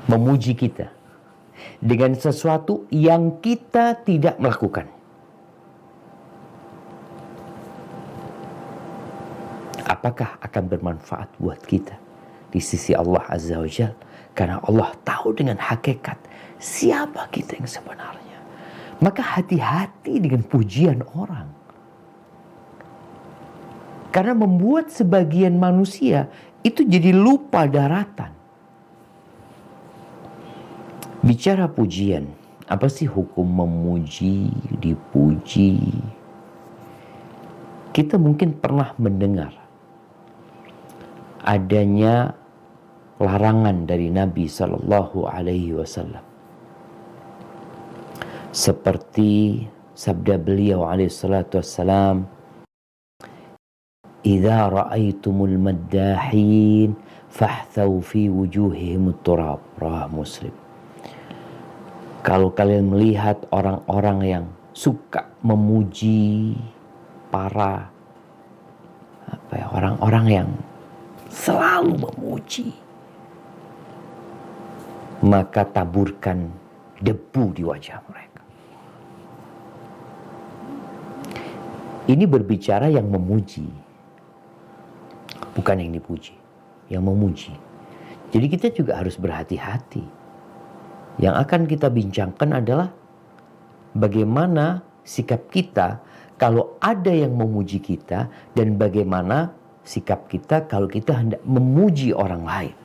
memuji kita dengan sesuatu yang kita tidak melakukan. Apakah akan bermanfaat buat kita di sisi Allah Azza wa Jalla? Karena Allah tahu dengan hakikat siapa kita yang sebenarnya. Maka hati-hati dengan pujian orang. Karena membuat sebagian manusia itu jadi lupa daratan. Bicara pujian, apa sih hukum memuji, dipuji? Kita mungkin pernah mendengar adanya larangan dari Nabi Sallallahu Alaihi Wasallam. Seperti sabda beliau alaihi salatu wassalam, "Idza ra'aitumul maddahin fahthaw fi wujuhihimut turab." Rawah Muslim. Kalau kalian melihat orang-orang yang suka memuji para orang-orang yang selalu memuji, maka taburkan debu di wajah mereka. Ini berbicara yang memuji, bukan yang dipuji, yang memuji. Jadi kita juga harus berhati-hati. Yang akan kita bincangkan adalah bagaimana sikap kita kalau ada yang memuji kita, dan bagaimana sikap kita kalau kita hendak memuji orang lain.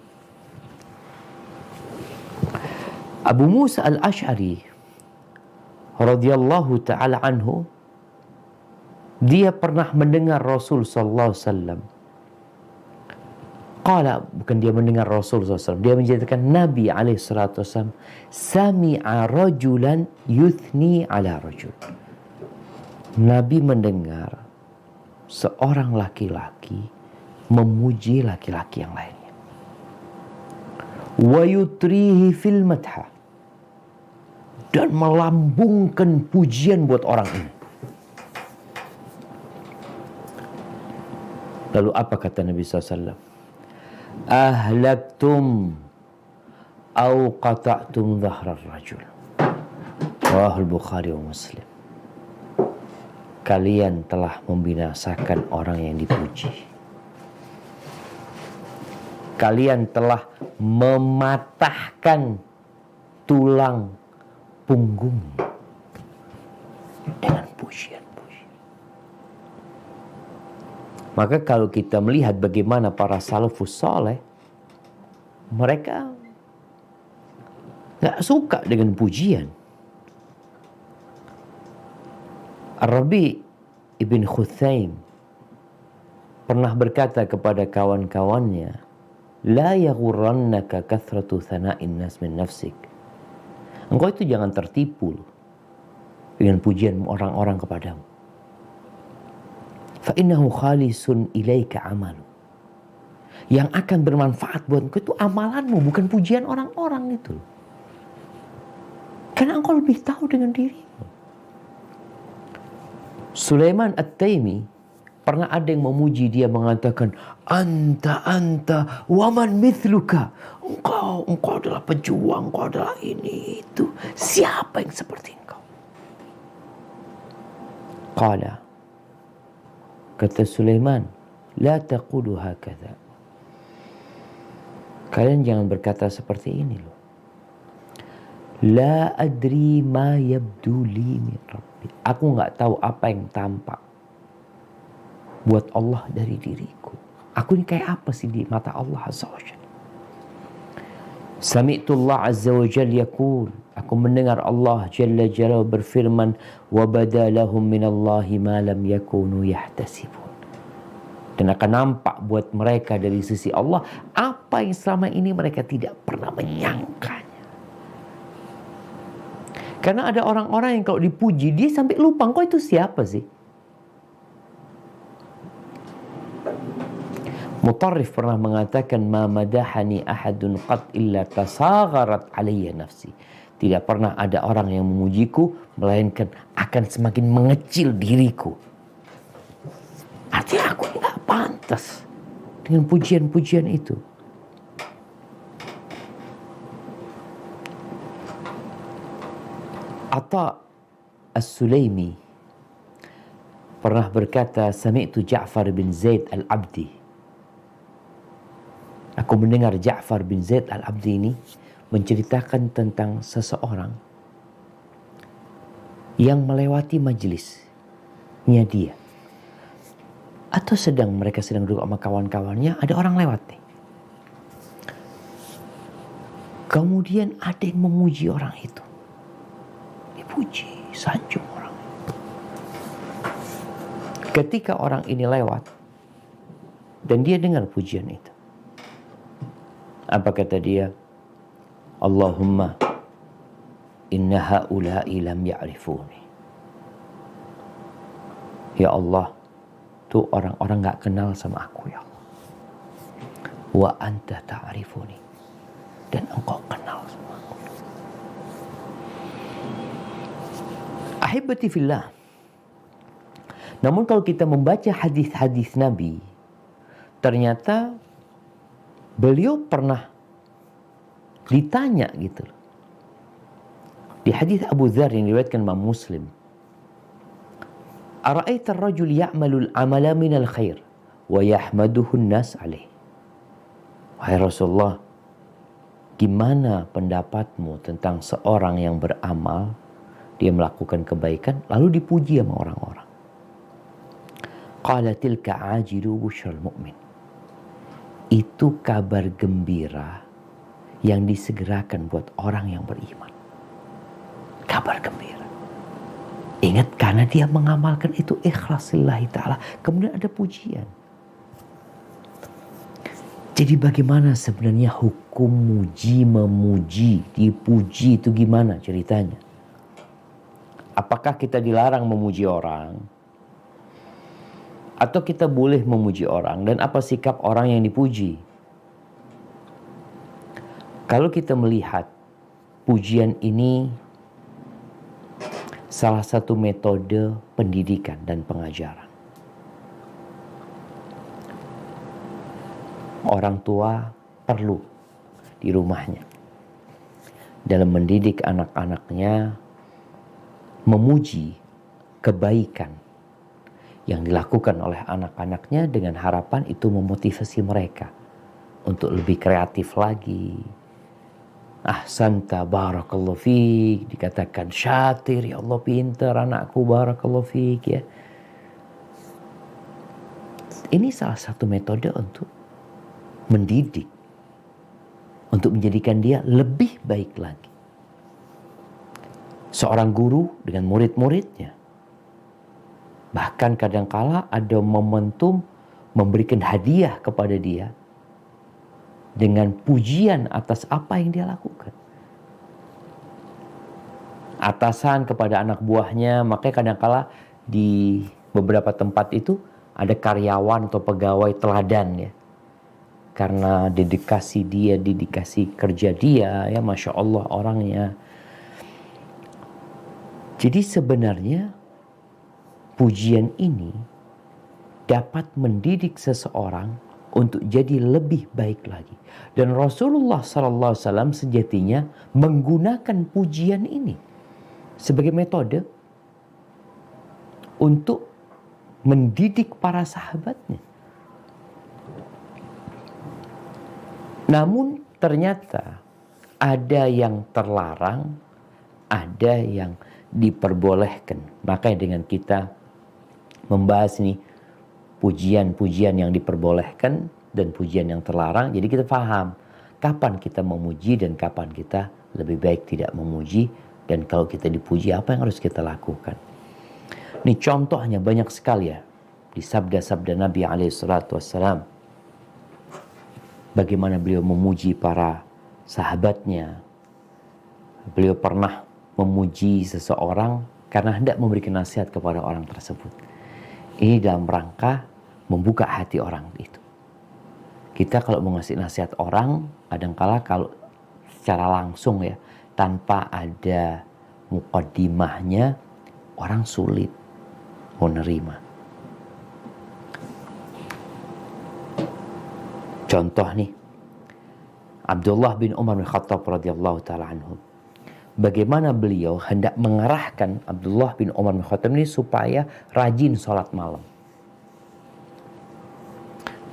Abu Musa al-Ash'ari radhiyallahu ta'ala anhu, dia pernah mendengar Rasul sallallahu alaihi wasallam. Bukan dia mendengar Rasul sallallahu alaihi wasallam, dia menceritakan Nabi alaihi salatu wasallam sami'a rajulan yuthni ala rajul. Nabi mendengar seorang laki-laki memuji laki-laki yang lainnya. Wa yutrihi fil madha, dan melambungkan pujian buat orang ini. Lalu apa kata Nabi SAW? Ahlaktum au qata'tum dhahrar rajul. Rawahul Bukhari wa Muslim. Kalian telah membinasakan orang yang dipuji. Kalian telah mematahkan tulang punggungnya dengan pujian. Maka kalau kita melihat bagaimana para salafus saleh, mereka gak suka dengan pujian. Ar-Rabi ibn Khuthaim pernah berkata kepada kawan-kawannya, la yaghurrannaka kathratu thana'in nas min nafsik. Engkau itu jangan tertipu dengan pujian orang-orang kepadamu. Fa innahu khalisun ilaika amalu. Yang akan bermanfaat buat engkau itu amalanmu, bukan pujian orang-orang itu. Karena engkau lebih tahu dengan dirimu. Sulaiman At-Taimi pernah ada yang memuji dia, mengatakan, anta waman mithluka. Engkau adalah pejuang, engkau adalah ini itu. Siapa yang seperti engkau? Kata Sulaiman, la taqulu hakadha. Kalian jangan berkata seperti ini loh. La adri ma yabdu li min rabbi. Aku enggak tahu apa yang tampak buat Allah dari diriku. Aku ini kayak apa sih di mata Allah Azza wa Jalla. Sami'tu Allah Azza wa Jalla yaqul, aku mendengar Allah Jalla Jalla berfirman, wa badalahum minallahi ma lam yakunu yahtasibun. Dan akan nampak buat mereka dari sisi Allah apa yang selama ini mereka tidak pernah menyangkanya. Karena ada orang-orang yang kalau dipuji dia sampai lupa, kok itu siapa sih? Mutarrif pernah mengatakan, ma madahani ahadun qad illa tasagharat alayya nafsi. Tidak pernah ada orang yang memujiku melainkan akan semakin mengecil diriku. Artinya aku tidak pantas dengan pujian-pujian itu. Atha As-Sulaimi pernah berkata, sami'tu Ja'far bin Zaid Al-Abdi. Aku mendengar Ja'far bin Zaid Al-Abdi ini menceritakan tentang seseorang yang melewati majelisnya dia. Atau mereka sedang duduk sama kawan-kawannya, ada orang lewat nih. Kemudian ada yang memuji orang itu. Dipuji, sanjung orang. Ketika orang ini lewat dan dia dengar pujian itu, apa kata dia? Allahumma inna haula'i lam ya'rifuni. Ya Allah, tuh orang-orang gak kenal sama aku, ya Allah. Wa anta ta'rifuni, dan engkau kenal sama aku. Ahibati fillah. Namun kalau kita membaca hadis-hadis Nabi, ternyata beliau pernah ditanya gitu. Di hadis Abu Dzar yang diriwayatkan Imam Muslim, ara'aita ar-rajul ya'malu al-amala min al-khair wa yahmaduhu an-nas alaih. Wahai Rasulullah, gimana pendapatmu tentang seorang yang beramal, dia melakukan kebaikan lalu dipuji sama orang-orang? Qala tilka ajilu busyral mu'min. Itu kabar gembira yang disegerakan buat orang yang beriman. Kabar gembira. Ingat, karena dia mengamalkan itu ikhlas lillahi ta'ala. Kemudian ada pujian. Jadi bagaimana sebenarnya hukum muji, memuji, dipuji itu gimana ceritanya? Apakah kita dilarang memuji orang? Atau kita boleh memuji orang? Dan apa sikap orang yang dipuji? Kalau kita melihat pujian ini salah satu metode pendidikan dan pengajaran. Orang tua perlu di rumahnya dalam mendidik anak-anaknya memuji kebaikan yang dilakukan oleh anak-anaknya dengan harapan itu memotivasi mereka untuk lebih kreatif lagi. Ahsanta barakallahu fiik, dikatakan syatir, ya Allah pintar anakku, barakallahu fiik ya. Ini salah satu metode untuk mendidik, untuk menjadikan dia lebih baik lagi. Seorang guru dengan murid-muridnya, bahkan kadangkala ada momentum memberikan hadiah kepada dia dengan pujian atas apa yang dia lakukan. Atasan kepada anak buahnya, makanya kadangkala di beberapa tempat itu ada karyawan atau pegawai teladan ya. Karena dedikasi dia, dedikasi kerja dia, ya Masya Allah orangnya. Jadi sebenarnya pujian ini dapat mendidik seseorang untuk jadi lebih baik lagi. Dan Rasulullah SAW sejatinya menggunakan pujian ini sebagai metode untuk mendidik para sahabatnya. Namun ternyata ada yang terlarang, ada yang diperbolehkan. Makanya dengan kita membahas ini pujian-pujian yang diperbolehkan dan pujian yang terlarang, jadi kita paham kapan kita memuji dan kapan kita lebih baik tidak memuji, dan kalau kita dipuji apa yang harus kita lakukan. Ini contohnya banyak sekali ya di sabda-sabda Nabi SAW. Bagaimana beliau memuji para sahabatnya. Beliau pernah memuji seseorang karena hendak memberikan nasihat kepada orang tersebut. Ini dalam rangka membuka hati orang itu. Kita kalau mau ngasih nasihat orang, kadangkala kalau secara langsung ya, tanpa ada muqaddimahnya, orang sulit menerima. Contoh nih, Abdullah bin Umar bin Khattab radhiyallahu taala anhu. bagaimana beliau hendak mengarahkan Abdullah bin Umar bin Khattab ini supaya rajin sholat malam.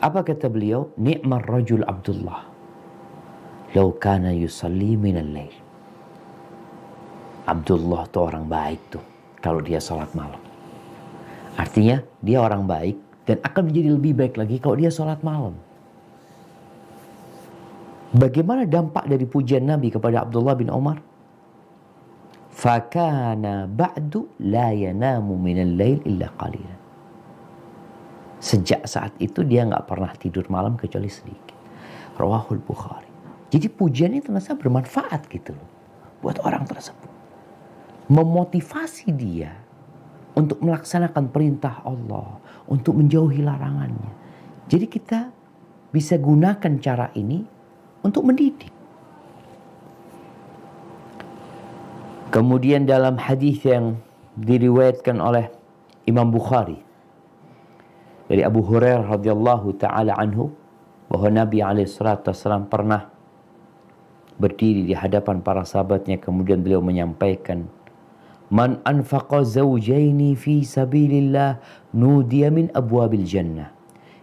Apa kata beliau? Ni'mar rajul Abdullah, law kana yusalli minal lail. Abdullah tuh orang baik tuh kalau dia sholat malam. Artinya dia orang baik dan akan menjadi lebih baik lagi kalau dia sholat malam. Bagaimana dampak dari pujian Nabi kepada Abdullah bin Umar? Fakana ba'du la yanamu minal lail illa qalilan. Sejak saat itu dia nggak pernah tidur malam kecuali sedikit. Rawahul Bukhari. Jadi pujian ini ternyata bermanfaat gitu loh buat orang tersebut. Memotivasi dia untuk melaksanakan perintah Allah, untuk menjauhi larangannya. Jadi kita bisa gunakan cara ini untuk mendidik. Kemudian dalam hadis yang diriwayatkan oleh Imam Bukhari dari Abu Hurairah radhiyallahu taala anhu bahwa Nabi SAW pernah berdiri di hadapan para sahabatnya, kemudian beliau menyampaikan, man anfaqa zawjaini fi sabilillah nudiya min abwabil jannah.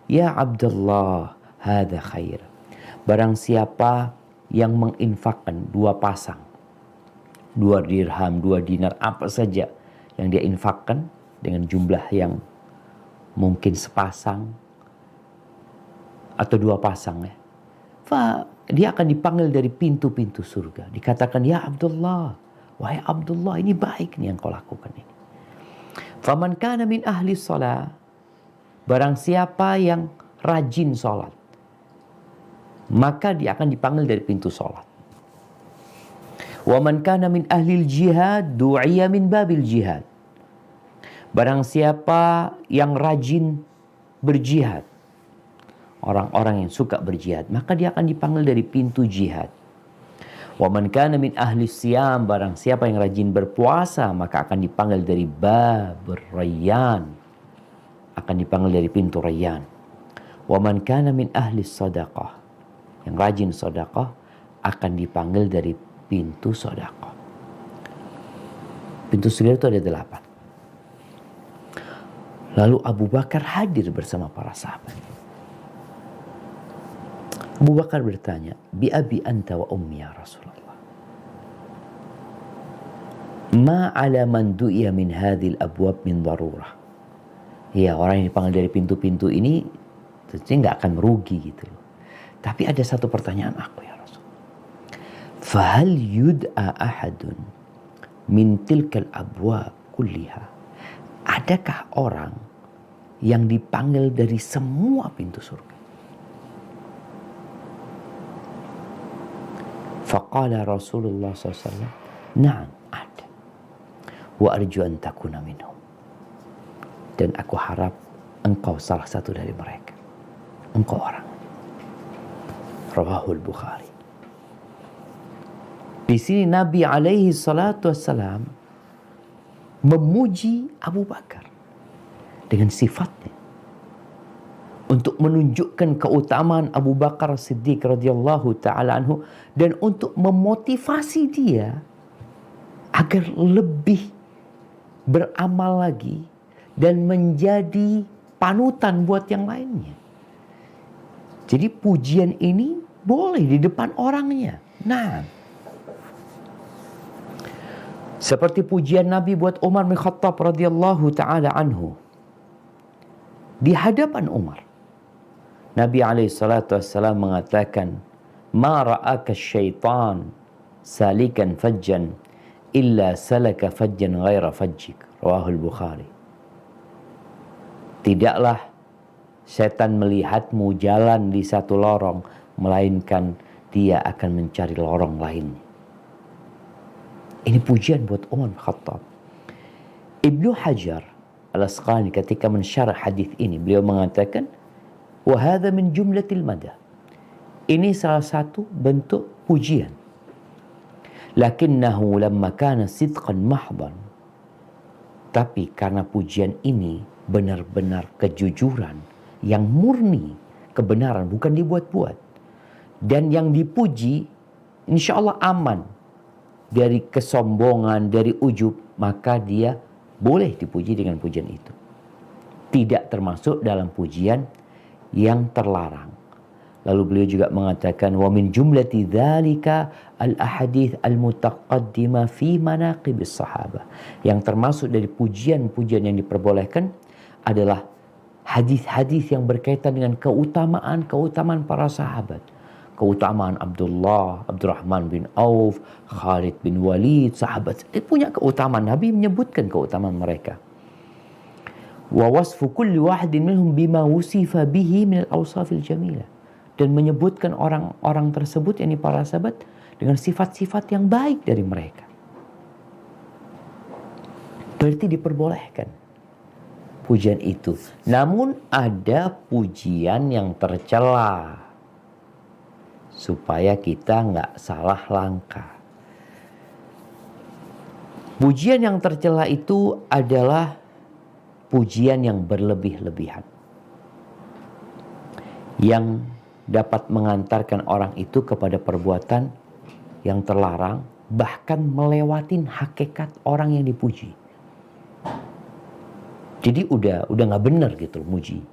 Ya Abdullah, hadha khair. Barang siapa yang menginfakkan dua pasang, 2 dirham, 2 dinar, apa saja yang dia infakkan dengan jumlah yang mungkin sepasang atau 2 pasang ya, dia akan dipanggil dari pintu-pintu surga. Dikatakan, ya Abdullah, wahai Abdullah, ini baik nih yang kau lakukan ini. Faman kana min ahli shalah, barang siapa yang rajin sholat, maka dia akan dipanggil dari pintu sholat. Wa man kana min ahlil jihad du'iya min babil jihad. Barang siapa yang rajin berjihad, orang-orang yang suka berjihad, maka dia akan dipanggil dari pintu jihad. Wa man kana min ahli siyam, barang siapa yang rajin berpuasa, maka akan dipanggil dari babur rayyan, akan dipanggil dari pintu rayyan. Wa man kana min ahli sadaqah, yang rajin sedekah akan dipanggil dari pintu sedekah. Pintu surga itu ada 8. Lalu Abu Bakar hadir bersama para sahabat. Abu Bakar bertanya, bi abi anta wa ummi ya Rasulullah, ma ala man du'iya min hadhil abwab min darurah. Ya, orang yang dipanggil dari pintu-pintu ini tentunya nggak akan merugi gitu loh. Tapi ada satu pertanyaan aku ya Rasul. Fahal yud'a ahadun min tilkal abwab kulliha. Adakah orang yang dipanggil dari semua pintu surga? Faqala Rasulullah SAW, na'am, ada. Wa arju an takuna minhum. Dan aku harap engkau salah satu dari mereka. Engkau orang. Rawahul Bukhari. Di sini Nabi alaihi salatu wassalam memuji Abu Bakar dengan sifatnya untuk menunjukkan keutamaan Abu Bakar Siddiq radhiyallahu taala anhu dan untuk memotivasi dia agar lebih beramal lagi dan menjadi panutan buat yang lainnya. Jadi pujian ini boleh di depan orangnya. Nah, seperti pujian Nabi buat Umar bin Khattab radhiyallahu taala anhu. Di hadapan Umar, Nabi alaihi salatu wassalam mengatakan, "Ma ra'aka syaitan salikan fajjan illa salaka fajjan ghaira fajjik." Rawahul Bukhari. Tidaklah setan melihatmu jalan di satu lorong, melainkan dia akan mencari lorong lainnya. Ini pujian buat Umar bin Khattab. Ibnu Hajar Al-Asqalani ketika mensyarah hadis ini, beliau mengatakan, wa hadza min jumlatil madah. Ini salah satu bentuk pujian. Lakinnahu lamma kana sidqan mahdhan. Tapi karena pujian ini benar-benar kejujuran yang murni, kebenaran, bukan dibuat-buat. Dan yang dipuji insya Allah aman dari kesombongan, dari ujub, maka dia boleh dipuji dengan pujian itu. Tidak termasuk dalam pujian yang terlarang. Lalu beliau juga mengatakan wa min jumlati dzalika al-ahadits al-mutaqaddimah fi manaqibis sahabah. Yang termasuk dari pujian-pujian yang diperbolehkan adalah hadis-hadis yang berkaitan dengan keutamaan para sahabat. Keutamaan Abdurrahman bin Auf, Khalid bin Walid, sahabat. Dia punya keutamaan. Nabi menyebutkan keutamaan mereka. Wa wasfu kulli wahidin minhum bima wusifa bihi min al-awsafil jamilah. Dan menyebutkan orang-orang tersebut, yakni para sahabat, dengan sifat-sifat yang baik dari mereka. Berarti diperbolehkan pujian itu. Namun ada pujian yang tercela, supaya kita nggak salah langkah. Pujian yang tercela itu adalah pujian yang berlebih-lebihan, yang dapat mengantarkan orang itu kepada perbuatan yang terlarang, bahkan melewatin hakikat orang yang dipuji. Jadi udah nggak benar gitu muji.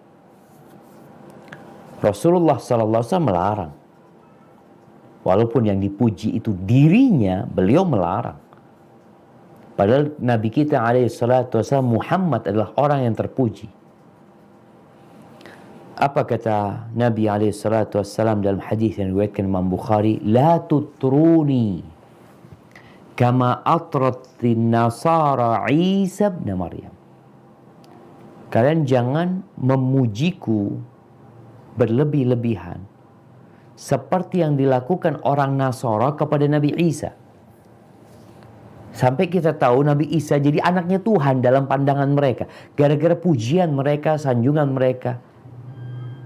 Rasulullah SAW melarang. Walaupun yang dipuji itu dirinya, beliau melarang. Padahal Nabi kita SAW Muhammad adalah orang yang terpuji. Apa kata Nabi SAW dalam hadis yang diriwayatkan Imam Bukhari? La tutruni kama atratin nasara Isa bin Maryam. Kalian jangan memujiku berlebih-lebihan seperti yang dilakukan orang Nasara kepada Nabi Isa. Sampai kita tahu Nabi Isa jadi anaknya Tuhan dalam pandangan mereka. Gara-gara pujian mereka, sanjungan mereka.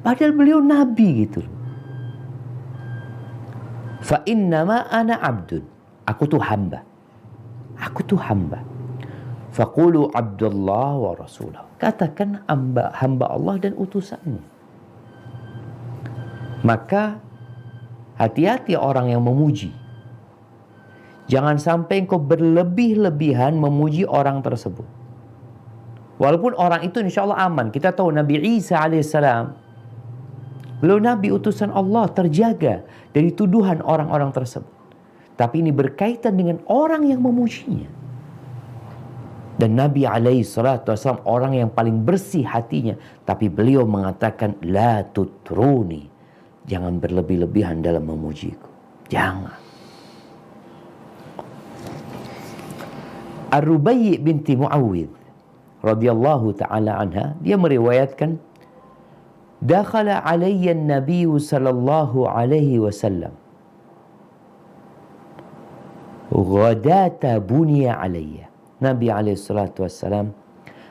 Padahal beliau Nabi gitu. Fa innama ana abdun. Aku tuh hamba. Aku tuh hamba. Faqulu Abdullah wa Rasulah. Katakan hamba Allah dan utusannya. Maka hati-hati orang yang memuji. Jangan sampai engkau berlebih-lebihan memuji orang tersebut. Walaupun orang itu insya Allah aman. Kita tahu Nabi Isa alaihissalam, beliau Nabi utusan Allah, terjaga dari tuduhan orang-orang tersebut. Tapi ini berkaitan dengan orang yang memujinya. Dan Nabi alaihissalam orang yang paling bersih hatinya. Tapi beliau mengatakan, la tutruni. Jangan berlebih-lebihan dalam memujiku. Jangan. Ar-Rubayyi binti Muawwidh radhiyallahu ta'ala anha, dia meriwayatkan, dakhala alayya an-nabiy sallallahu alaihi wasallam ghadata bunya alayya. Nabi alaihi salatu wassalam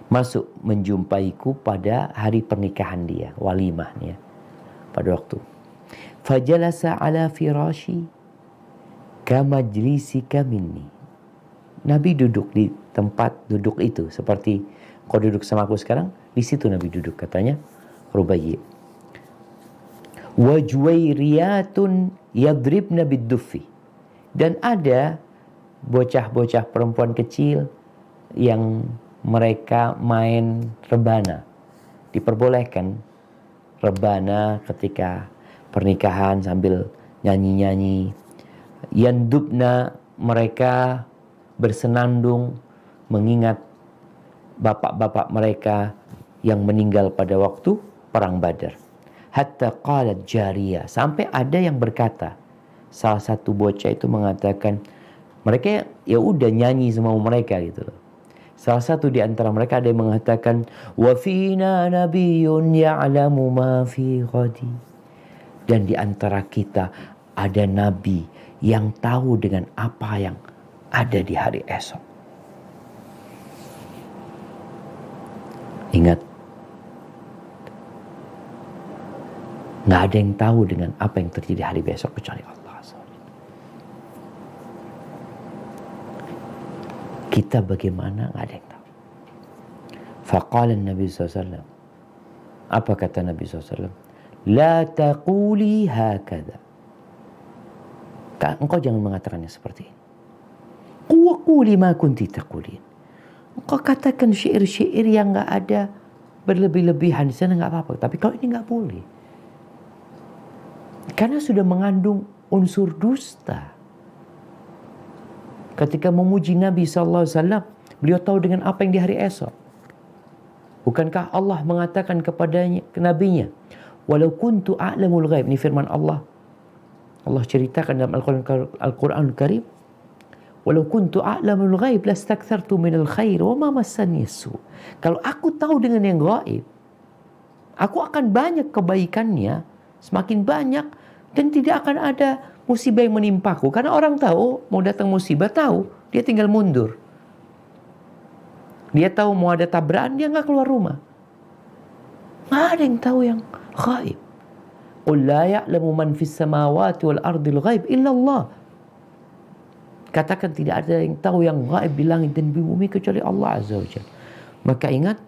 masuk menjumpaiku pada hari pernikahan dia, walimahnya pada waktu. Fajalasa ala firashi kamajlisika minni. Nabi duduk di tempat duduk itu seperti kau duduk sama aku sekarang, di situ Nabi duduk, katanya Rubayyi. Wa juwairiyatun yadribna bid-duffi. Dan ada bocah-bocah perempuan kecil yang mereka main rebana. Diperbolehkan rebana ketika pernikahan sambil nyanyi-nyanyi. Yandubna, mereka bersenandung mengingat bapak-bapak mereka yang meninggal pada waktu perang Badar. Hatta qalat jariyah, sampai ada yang berkata, salah satu bocah itu mengatakan, mereka ya udah nyanyi semua mereka gitu loh. Salah satu di antara mereka ada yang mengatakan, wa fina nabiyyun ya'lamu ma fi ghadi. Dan di antara kita ada nabi yang tahu dengan apa yang ada di hari esok. Ingat, nggak ada yang tahu dengan apa yang terjadi hari besok kecuali Allah. Kita bagaimana nggak ada yang tahu. Faqala Nabi SAW. Apa kata Nabi SAW? La taquli hakadha. Engkau jangan mengatakannya seperti ini. Quli ma kunti taqulin. Engkau katakan syair-syair yang nggak ada berlebih-lebihan di sana nggak apa-apa. Tapi kalau ini nggak boleh. Karena sudah mengandung unsur dusta. Ketika memuji Nabi SAW, beliau tahu dengan apa yang di hari esok. Bukankah Allah mengatakan kepadanya, ke nabinya, walau kuntu a'lamul ghaib. Ini firman Allah. Allah ceritakan dalam Al-Quran Karim, walau kuntu a'lamul ghaib lastakthartu minal khair wa ma massani su. Kalau aku tahu dengan yang gaib, aku akan banyak kebaikannya, semakin banyak, dan tidak akan ada musibah yang menimpaku. Karena orang tahu mau datang musibah, tahu, dia tinggal mundur. Dia tahu mau ada tabrakan, dia nggak keluar rumah. Nggak ada yang tahu yang gaib. Qul la ya'lamu man fis samawati wal ardil ghaib illa Allah. Katakan tidak ada yang tahu yang gaib di langit dan di bumi kecuali Allah Azza wa Jalla. Maka ingat,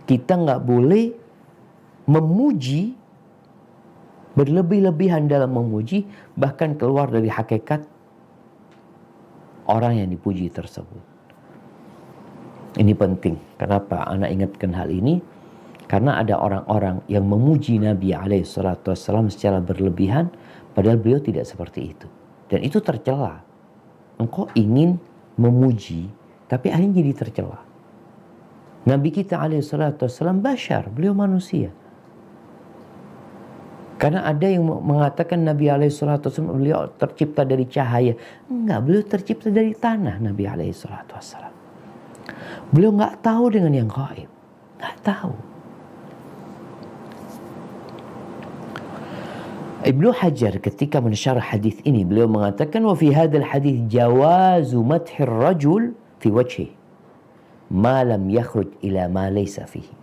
kita nggak boleh memuji berlebih-lebihan dalam memuji, bahkan keluar dari hakikat orang yang dipuji tersebut. Ini penting. Kenapa anak ingatkan hal ini? Karena ada orang-orang yang memuji Nabi SAW secara berlebihan, padahal beliau tidak seperti itu. Dan itu tercela. Engkau ingin memuji, tapi akhirnya jadi tercela. Nabi kita SAW bashar, beliau manusia. Karena ada yang mengatakan Nabi SAW beliau tercipta dari cahaya. Enggak, beliau tercipta dari tanah, Nabi SAW. Beliau nggak tahu dengan yang gaib, nggak tahu. Ibnu Hajar ketika mensyarah hadis ini, beliau mengatakan wa fi hadzal hadis jawazu madhir rajul fi wajhi ma lam yakhruj ila ma laysa fihi.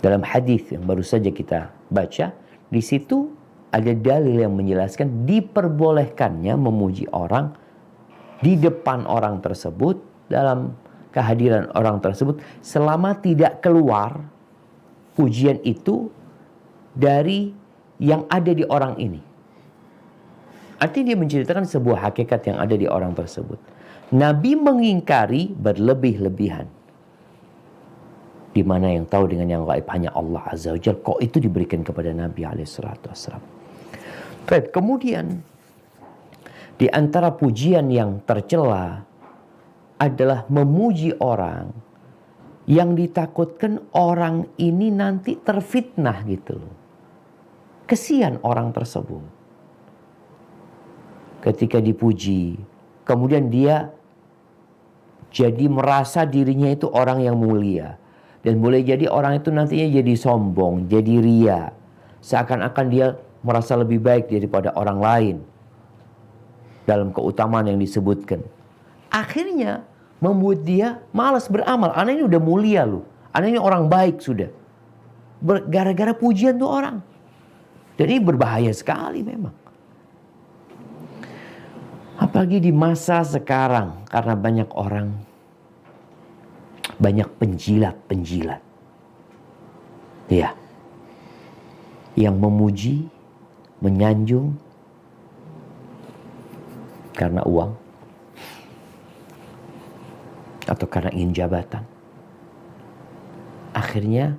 Dalam hadis yang baru saja kita baca, di situ ada dalil yang menjelaskan diperbolehkannya memuji orang di depan orang tersebut, dalam kehadiran orang tersebut, selama tidak keluar pujian itu dari yang ada di orang ini. Artinya dia menceritakan sebuah hakikat yang ada di orang tersebut. Nabi mengingkari berlebih-lebihan. Di mana yang tahu dengan yang gaib hanya Allah Azza wa Jalla. Kok itu diberikan kepada Nabi SAW. Baik, kemudian di antara pujian yang tercela adalah memuji orang yang ditakutkan orang ini nanti terfitnah gitu loh. Kesian orang tersebut. Ketika dipuji, kemudian dia jadi merasa dirinya itu orang yang mulia. Dan boleh jadi orang itu nantinya jadi sombong, jadi ria. Seakan-akan dia merasa lebih baik daripada orang lain dalam keutamaan yang disebutkan. Akhirnya membuat dia malas beramal. Anak ini udah mulia loh. Anak ini orang baik sudah. Gara-gara pujian tuh orang. Dan ini berbahaya sekali memang. Apalagi di masa sekarang. Karena banyak orang, banyak penjilat-penjilat. Ya. Yang memuji, menyanjung karena uang. Atau karena ingin jabatan. Akhirnya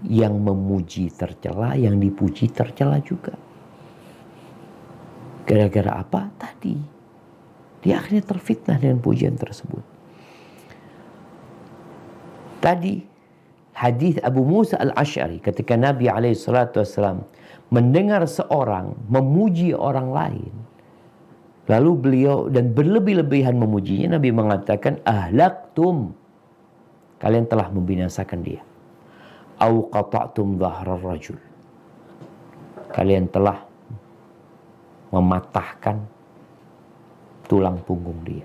yang memuji tercela, yang dipuji tercela juga. Gara-gara apa? Tadi dia akhirnya terfitnah dengan pujian tersebut. Tadi hadis Abu Musa al-Asy'ari ketika Nabi SAW mendengar seorang memuji orang lain, lalu beliau dan berlebih-lebihan memujinya, Nabi mengatakan ahlaktum, kalian telah membinasakan dia. Au qata'tum dhahrar rajul, kalian telah mematahkan tulang punggung dia.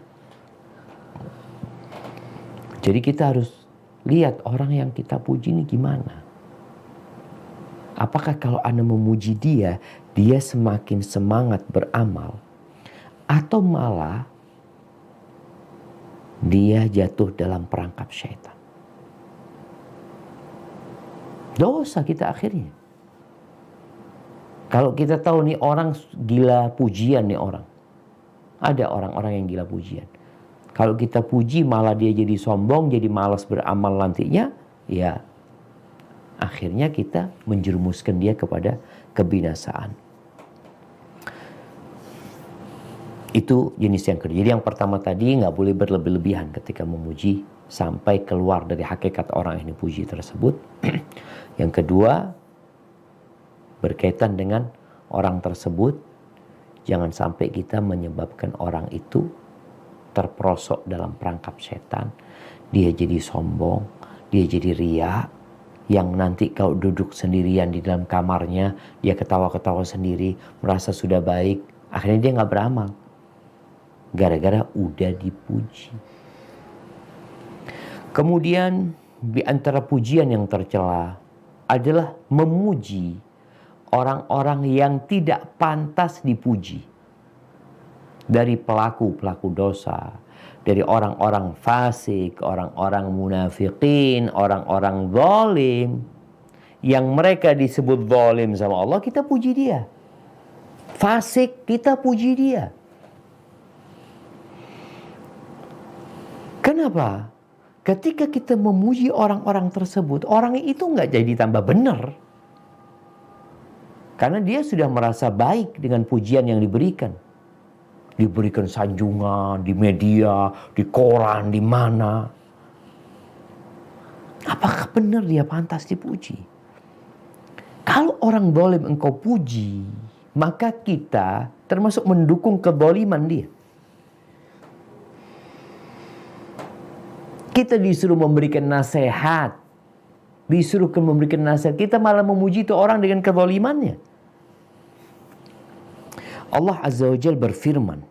Jadi kita harus lihat orang yang kita puji ini gimana. Apakah kalau Anda memuji dia, dia semakin semangat beramal, atau malah dia jatuh dalam perangkap syaitan? Dosa kita akhirnya. Kalau kita tahu nih orang gila pujian nih orang, Ada orang-orang yang gila pujian. Kalau kita puji malah dia jadi sombong, jadi malas beramal nantinya, ya akhirnya kita menjerumuskan dia kepada kebinasaan. Itu jenis yang kedua. Jadi yang pertama tadi nggak boleh berlebih-lebihan ketika memuji sampai keluar dari hakikat orang yang dipuji tersebut. Yang kedua, berkaitan dengan orang tersebut, jangan sampai kita menyebabkan orang itu terperosok dalam perangkap setan. Dia jadi sombong, dia jadi riya, yang nanti kalau duduk sendirian di dalam kamarnya, dia ketawa-ketawa sendiri, merasa sudah baik, akhirnya dia nggak beramal. Gara-gara udah dipuji. Kemudian di antara pujian yang tercela adalah memuji orang-orang yang tidak pantas dipuji. Dari pelaku-pelaku dosa, dari orang-orang fasik, orang-orang munafikin, orang-orang zalim, yang mereka disebut zalim sama Allah, kita puji dia. Fasik, kita puji dia. Kenapa? Ketika kita memuji orang-orang tersebut, orang itu nggak jadi tambah benar. Karena dia sudah merasa baik dengan pujian yang diberikan. Diberikan sanjungan di media, di koran, di mana. Apakah benar dia pantas dipuji? Kalau orang zalim engkau puji, maka kita termasuk mendukung kezaliman dia. Kita disuruh memberikan nasihat. Disuruh memberikan nasihat. Kita malah memuji itu orang dengan kezalimannya. Allah Azza wa Jalla berfirman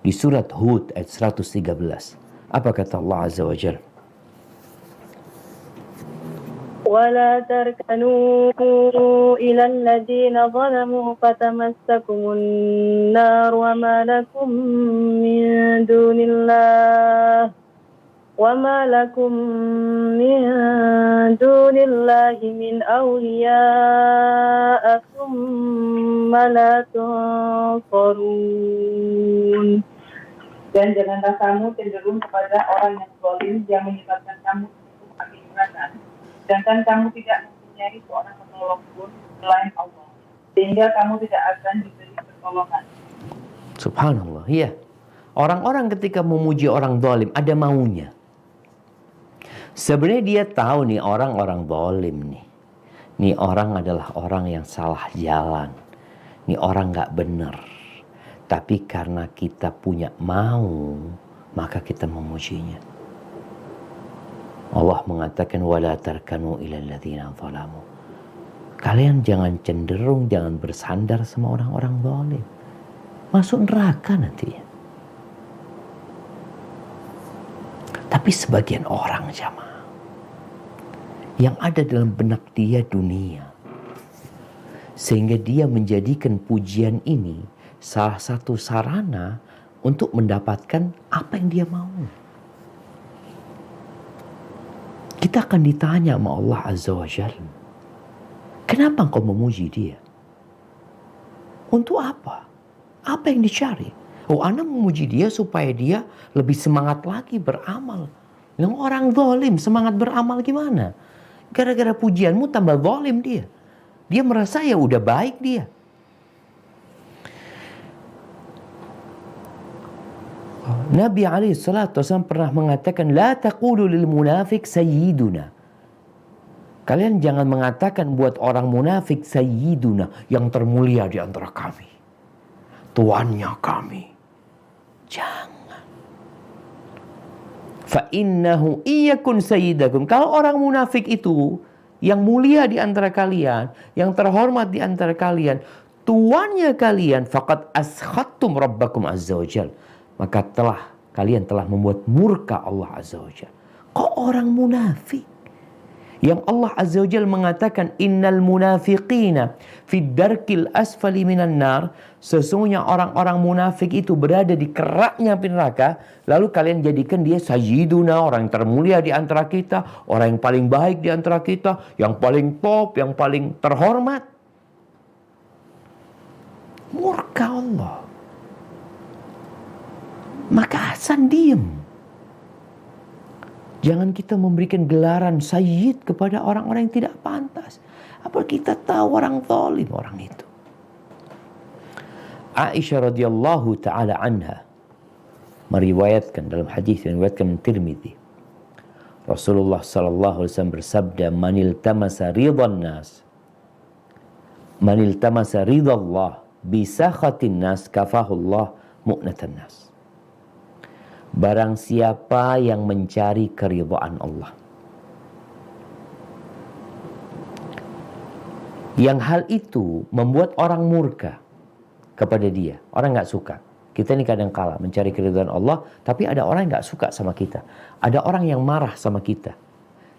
di surat Hud ayat 113. Apa kata Allah Azza wa Jalla? وَلَا تَرْكَنُوا إِلَى الَّذِينَ ظَلَمُوا فَتَمَسَّكُمُ النَّارُ وَمَا لَكُم مِّن دُونِ اللَّهِ مِنْ أَوْلِيَاءَ ثُمَّ لَا تُنصَرُونَ. Dan janganlah kamu cenderung kepada orang yang zalim yang menyebabkan kamu terjatuh api neraka, sedangkan kamu tidak mempunyai seorang penolong pun selain Allah, sehingga kamu tidak akan diberi pertolongan. Subhanallah, iya. Orang-orang ketika memuji orang zalim ada maunya. Sebenarnya dia tahu nih orang-orang zalim nih. Nih orang adalah orang yang salah jalan. Nih orang gak benar. Tapi karena kita punya mau, maka kita memujinya. Allah mengatakan wala tarkanu ilal ladzina zalamu. Kalian jangan cenderung, jangan bersandar sama orang-orang zalim. Masuk neraka nanti. Tapi sebagian orang jamaah yang ada dalam benak dia dunia, sehingga dia menjadikan pujian ini salah satu sarana untuk mendapatkan apa yang dia mau. Kita akan ditanya sama Allah Azza wa Jalla, kenapa engkau memuji dia? Untuk apa? Apa yang dicari? Oh, Anda memuji dia supaya dia lebih semangat lagi beramal. Yang orang zalim semangat beramal gimana? Gara-gara pujianmu tambah zalim dia. Dia merasa ya udah baik dia. Nabi SAW pernah mengatakan, La taqulu lil munafik sayyiduna. Kalian jangan mengatakan buat orang munafik sayyiduna, yang termulia di antara kami, tuannya kami. Jangan. Fa innahu iyakun sayyidakum. Kalau orang munafik itu yang mulia di antara kalian, yang terhormat di antara kalian, tuannya kalian, faqad askhattum rabbakum azza wajal, maka kalian telah membuat murka Allah azza wajal. Kok orang munafik? Yang Allah azza wajal mengatakan innal munafiqina fid darkil asfali minan nar, sesungguhnya orang-orang munafik itu berada di keraknya api neraka. Lalu kalian jadikan dia sayyiduna, orang yang termulia di antara kita, orang yang paling baik di antara kita, yang paling top, yang paling terhormat. Murka Allah. Maka Hasan diem. Jangan kita memberikan gelaran sayyid kepada orang-orang yang tidak pantas. Apa kita tahu orang zalim orang itu. Aisyah radhiyallahu taala anha meriwayatkan dalam hadis yang diriwayatkan Tirmidzi. Rasulullah sallallahu alaihi wasallam bersabda, "Manil tamasa ridwan nas, manil tamasa ridallah bi sakhatin nas kafahullah mu'natan nas." Barang siapa yang mencari keridhaan Allah, yang hal itu membuat orang murka kepada dia, orang nggak suka. Kita ini kadang kala mencari keridhaan Allah, tapi ada orang yang nggak suka sama kita. Ada orang yang marah sama kita.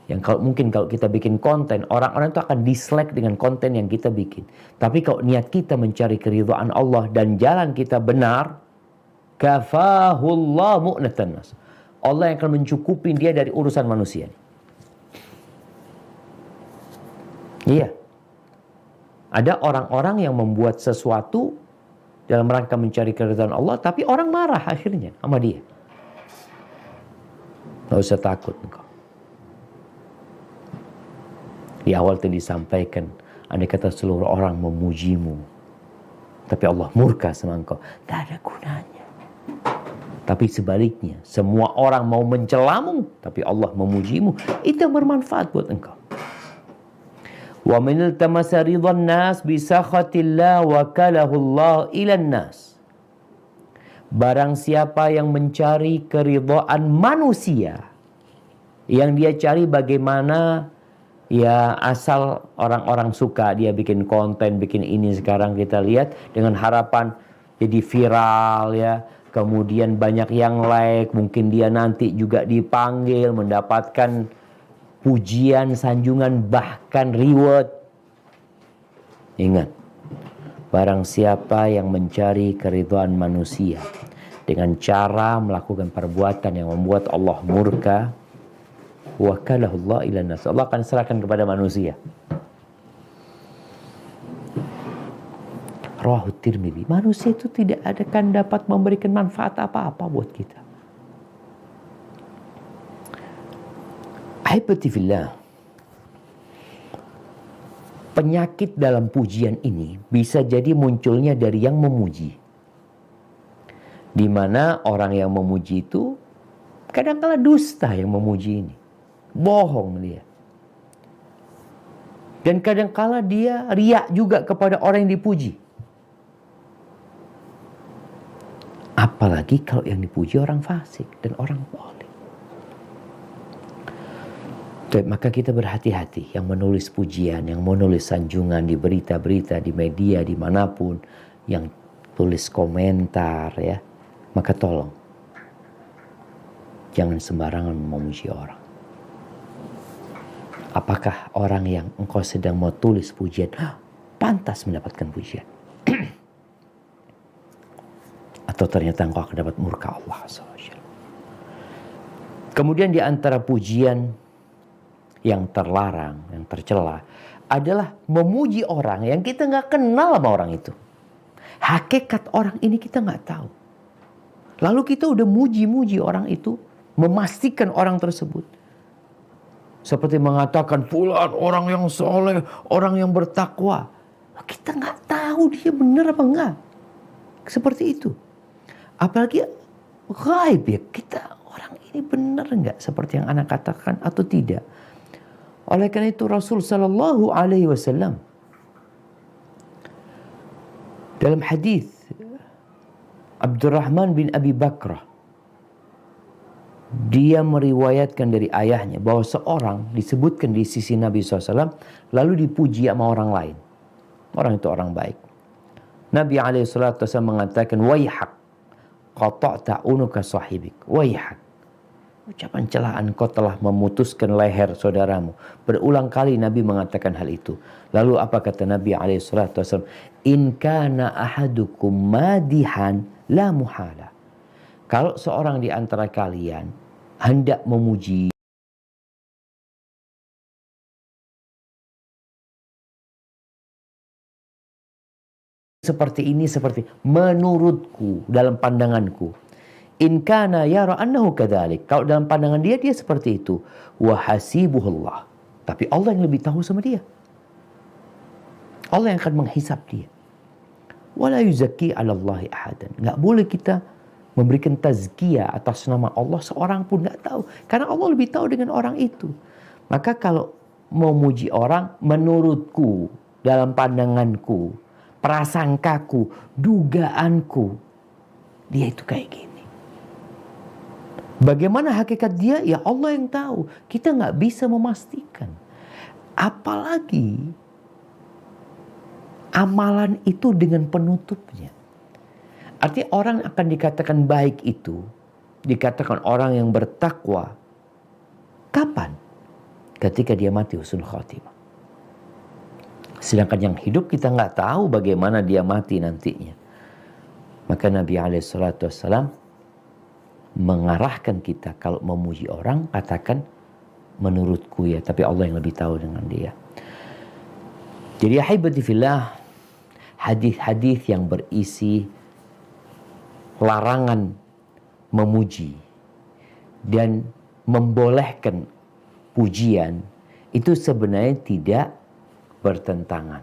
Yang mungkin kalau kita bikin konten, orang-orang itu akan dislike dengan konten yang kita bikin. Tapi kalau niat kita mencari keridhaan Allah dan jalan kita benar, kafahullah mu'natan nas. Allah yang akan mencukupi dia dari urusan manusia. Iya. Ada orang-orang yang membuat sesuatu dalam rangka mencari keridhaan Allah, tapi orang marah akhirnya sama dia. Gak usah takut engkau. Di awal tadi disampaikan, andai kata seluruh orang memujimu, tapi Allah murka sama engkau, gak ada gunanya. Tapi sebaliknya, semua orang mau mencelamu, tapi Allah memujimu, itu yang bermanfaat buat engkau. Wa min iltamasa ridwan nas bi sakhatillah wa kalahu Allah ilan nas. Barang siapa yang mencari keridhaan manusia, yang dia cari bagaimana ya asal orang-orang suka, dia bikin konten, bikin ini sekarang kita lihat dengan harapan jadi viral ya. Kemudian banyak yang like, mungkin dia nanti juga dipanggil, mendapatkan pujian, sanjungan, bahkan reward. Ingat, barang siapa yang mencari keridhaan manusia dengan cara melakukan perbuatan yang membuat Allah murka, wakalahu Allah ilan nas. Allah akan serahkan kepada manusia. Rawahu Tirmidzi. Manusia itu tidak akan dapat memberikan manfaat apa-apa buat kita. Ahibati fillah. Penyakit dalam pujian ini bisa jadi munculnya dari yang memuji. Di mana orang yang memuji itu kadang-kala dusta yang memuji ini. Bohong dia. Dan kadang-kala dia riak juga kepada orang yang dipuji. Apalagi kalau yang dipuji orang fasik dan orang zalim. Maka kita berhati-hati yang menulis pujian, yang menulis sanjungan di berita-berita, di media, dimanapun, yang tulis komentar ya. Maka tolong, jangan sembarangan memuji orang. Apakah orang yang engkau sedang mau tulis pujian pantas mendapatkan pujian? Atau ternyata engkau akan dapat murka Allah SWT. Kemudian di antara pujian yang terlarang, yang tercela adalah memuji orang yang kita nggak kenal sama orang itu. Hakikat orang ini kita nggak tahu. Lalu kita udah muji-muji orang itu, memastikan orang tersebut. Seperti mengatakan fulan orang yang soleh, orang yang bertakwa. Kita nggak tahu dia benar apa enggak. Seperti itu. Apalagi gaib ya, kita orang ini benar enggak seperti yang anak katakan atau tidak. Oleh karena itu Rasul sallallahu alaihi wasallam dalam hadis Abdurrahman bin Abi Bakrah, dia meriwayatkan dari ayahnya bahwa seorang disebutkan di sisi Nabi SAW lalu dipuji sama orang lain. Orang itu orang baik. Nabi SAW mengatakan, "Waihak, qata'ta unuka sahibik." Waihak. Ucapan celaan, kau telah memutuskan leher saudaramu. Berulang kali Nabi mengatakan hal itu. Lalu apa kata Nabi SAW? In kana ahadukum madihan la muhala. Kalau seorang di antara kalian hendak memuji seperti ini, seperti menurutku, dalam pandanganku, In kana yara annahu kadzalik. Kalau dalam pandangan dia seperti itu. Wa hasibuhullah. Tapi Allah yang lebih tahu sama dia. Allah yang akan menghisap dia. Wala yuzakki 'ala Allahi ahadan. Enggak boleh kita memberikan tazkiyah atas nama Allah, seorang pun enggak tahu. Karena Allah lebih tahu dengan orang itu. Maka kalau mau muji orang, menurutku, dalam pandanganku, prasangkaku, dugaanku, dia itu kayak gini. Bagaimana hakikat dia? Ya Allah yang tahu. Kita nggak bisa memastikan. Apalagi amalan itu dengan penutupnya. Artinya orang akan dikatakan baik itu, dikatakan orang yang bertakwa. Kapan? Ketika dia mati husnul khotimah. Sedangkan yang hidup kita nggak tahu bagaimana dia mati nantinya. Maka Nabi SAW mengarahkan kita kalau memuji orang, katakan menurutku ya, tapi Allah yang lebih tahu dengan dia. Jadi ahibati fillah, hadis-hadis yang berisi larangan memuji dan membolehkan pujian itu sebenarnya tidak bertentangan,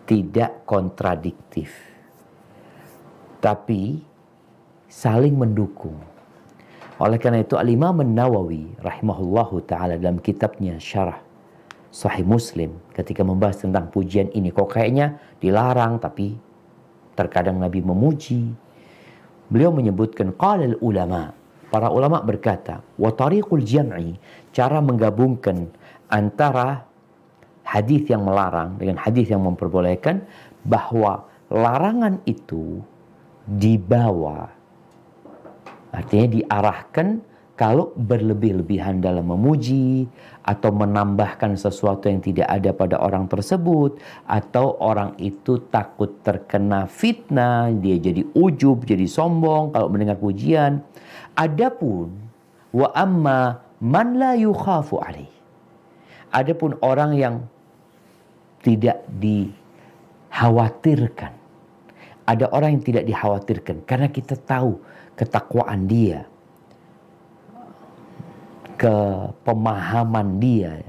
tidak kontradiktif, tapi saling mendukung. Oleh karena itu Al-Imam An-Nawawi rahimahullahu ta'ala dalam kitabnya Syarah Sahih Muslim ketika membahas tentang pujian ini, kok kayaknya dilarang tapi terkadang Nabi memuji. Beliau menyebutkan qala ulama, para ulama berkata, wa tariqul jam'i, cara menggabungkan antara hadis yang melarang dengan hadis yang memperbolehkan, bahwa larangan itu dibawa, artinya diarahkan kalau berlebih-lebihan dalam memuji atau menambahkan sesuatu yang tidak ada pada orang tersebut, atau orang itu takut terkena fitnah, dia jadi ujub, jadi sombong kalau mendengar pujian. Adapun wa amma man la yukhafu alaih. Adapun orang yang tidak dikhawatirkan. Ada orang yang tidak dikhawatirkan karena kita tahu ketakwaan dia, kepemahaman dia,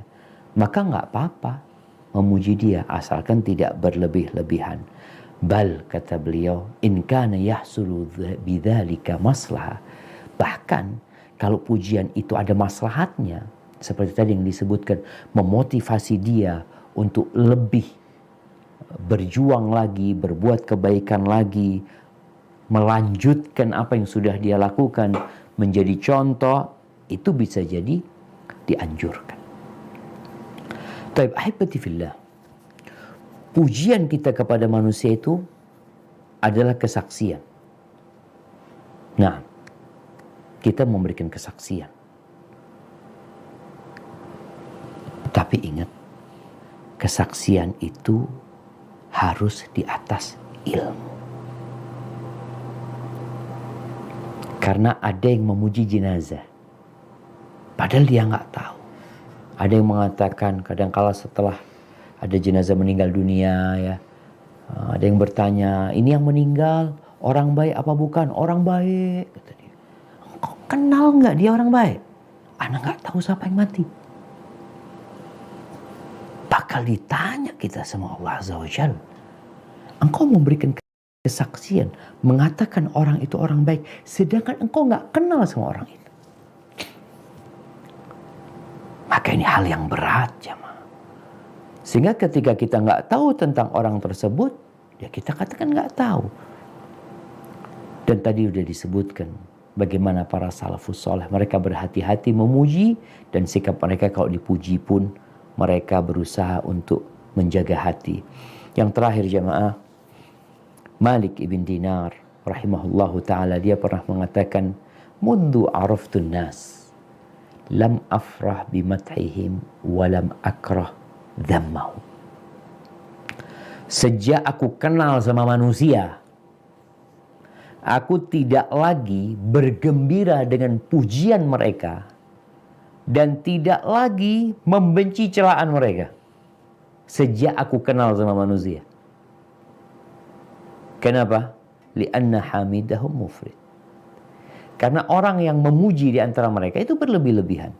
maka nggak apa-apa memuji dia asalkan tidak berlebih-lebihan. Bal, kata beliau, in kana yahsulu bidzalika maslahah. Bahkan kalau pujian itu ada maslahatnya, seperti tadi yang disebutkan, memotivasi dia untuk lebih berjuang lagi, berbuat kebaikan lagi, melanjutkan apa yang sudah dia lakukan, menjadi contoh, itu bisa jadi dianjurkan. Taib ahibati fillah, pujian kita kepada manusia itu adalah kesaksian. Nah, kita memberikan kesaksian. Tapi ingat, kesaksian itu harus di atas ilmu. Karena ada yang memuji jenazah, padahal dia nggak tahu. Ada yang mengatakan kadang-kala setelah ada jenazah meninggal dunia, ya, ada yang bertanya, ini yang meninggal orang baik apa bukan? Orang baik, kata dia. Engkau kenal nggak dia orang baik? Anak nggak tahu siapa yang mati. Bakal ditanya kita sama Allah Azza wa Jalla. Engkau memberikan kesaksian, mengatakan orang itu orang baik, sedangkan engkau nggak kenal sama orang itu. Maka ini hal yang berat, jemaah. Sehingga ketika kita nggak tahu tentang orang tersebut, ya kita katakan nggak tahu. Dan tadi sudah disebutkan bagaimana para salafus soleh, mereka berhati-hati memuji, dan sikap mereka kalau dipuji pun mereka berusaha untuk menjaga hati. Yang terakhir jemaah, Malik ibn Dinar rahimahullahu ta'ala, dia pernah mengatakan, mundu araftun nas lam afrah bimathihim walam akrah dhammahu. Sejak aku kenal sama manusia, aku tidak lagi bergembira dengan pujian mereka dan tidak lagi membenci celaan mereka. Sejak aku kenal sama manusia. Kenapa? Li'anna hamidahum mufrid. Karena orang yang memuji di antara mereka itu berlebih-lebihan.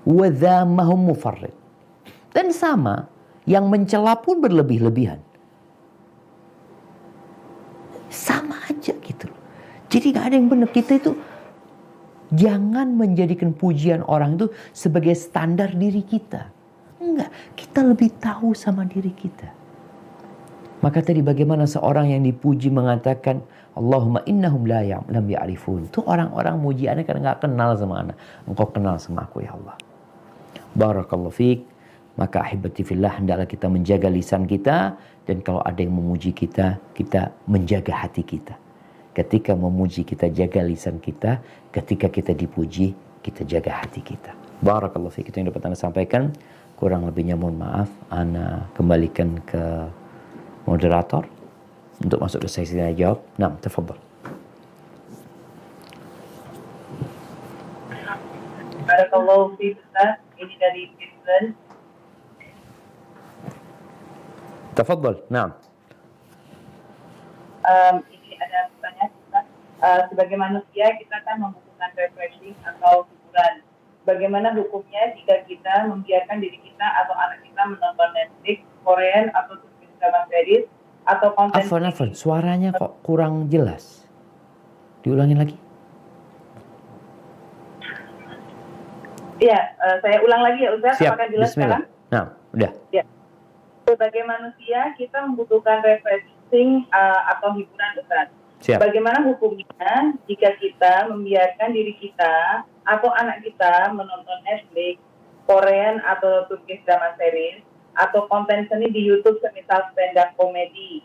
Wa dhammahum mufarrid. Dan sama, yang mencela pun berlebih-lebihan. Sama aja gitu. Jadi gak ada yang benar. Kita itu jangan menjadikan pujian orang itu sebagai standar diri kita. Enggak, kita lebih tahu sama diri kita. Maka tadi bagaimana seorang yang dipuji mengatakan, Allahumma innahum lam ya'rifun. Itu orang-orang muji anak karena gak kenal sama anak. Engkau kenal sama aku ya Allah. Barakallahu fiik. Maka ahibati fillah, hendaklah kita menjaga lisan kita. Dan kalau ada yang memuji kita, kita menjaga hati kita. Ketika memuji kita jaga lisan kita. Ketika kita dipuji, kita jaga hati kita. Barakallahu fiik. Itu yang dapat Anda sampaikan. Kurang lebihnya mohon maaf. Ana kembalikan ke moderator untuk masuk ke sesi tanya jawab. Nah, tafadhal. Barakallahu fiik Ustaz. Ini dari Brisbane. Tafadhal. Nah. Ini ada pertanyaan Ustaz. Sebagai manusia kita kan membutuhkan refreshing atau hiburan. Bagaimana hukumnya jika kita membiarkan diri kita atau anak kita menonton Netflix, Korean atau drama series atau konten? Afwan, suaranya kok kurang jelas. Diulangin lagi. Iya, saya ulang lagi ya Ustaz. Siap. Apakah jelas Bismillah. sekarang? Nah, udah. Ya. Sebagai manusia kita membutuhkan refreshing atau hiburan Ustaz. Siap. Bagaimana hukumnya jika kita membiarkan diri kita atau anak kita menonton Netflix, Korean atau Turkish drama series atau konten seni di YouTube semisal stand up comedy.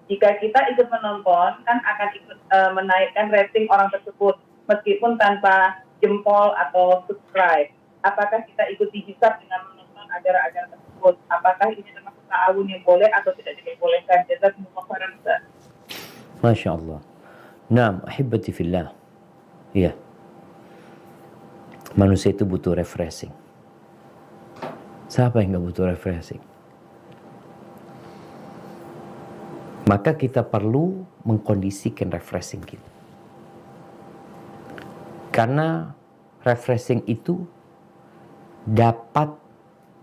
Jika kita ikut menonton kan akan ikut menaikkan rating orang tersebut meskipun tanpa jempol atau subscribe. Apakah kita ikut dihisab dengan menonton acara-acara tersebut? Apakah ini termasuk ta'awun yang boleh atau tidak diperbolehkan? Jazakumullah khairan Ustaz. Masya Allah. Naam, ahibati fillah. Iya. Manusia itu butuh refreshing. Siapa yang gak butuh refreshing? Maka kita perlu mengkondisikan refreshing kita. Karena refreshing itu dapat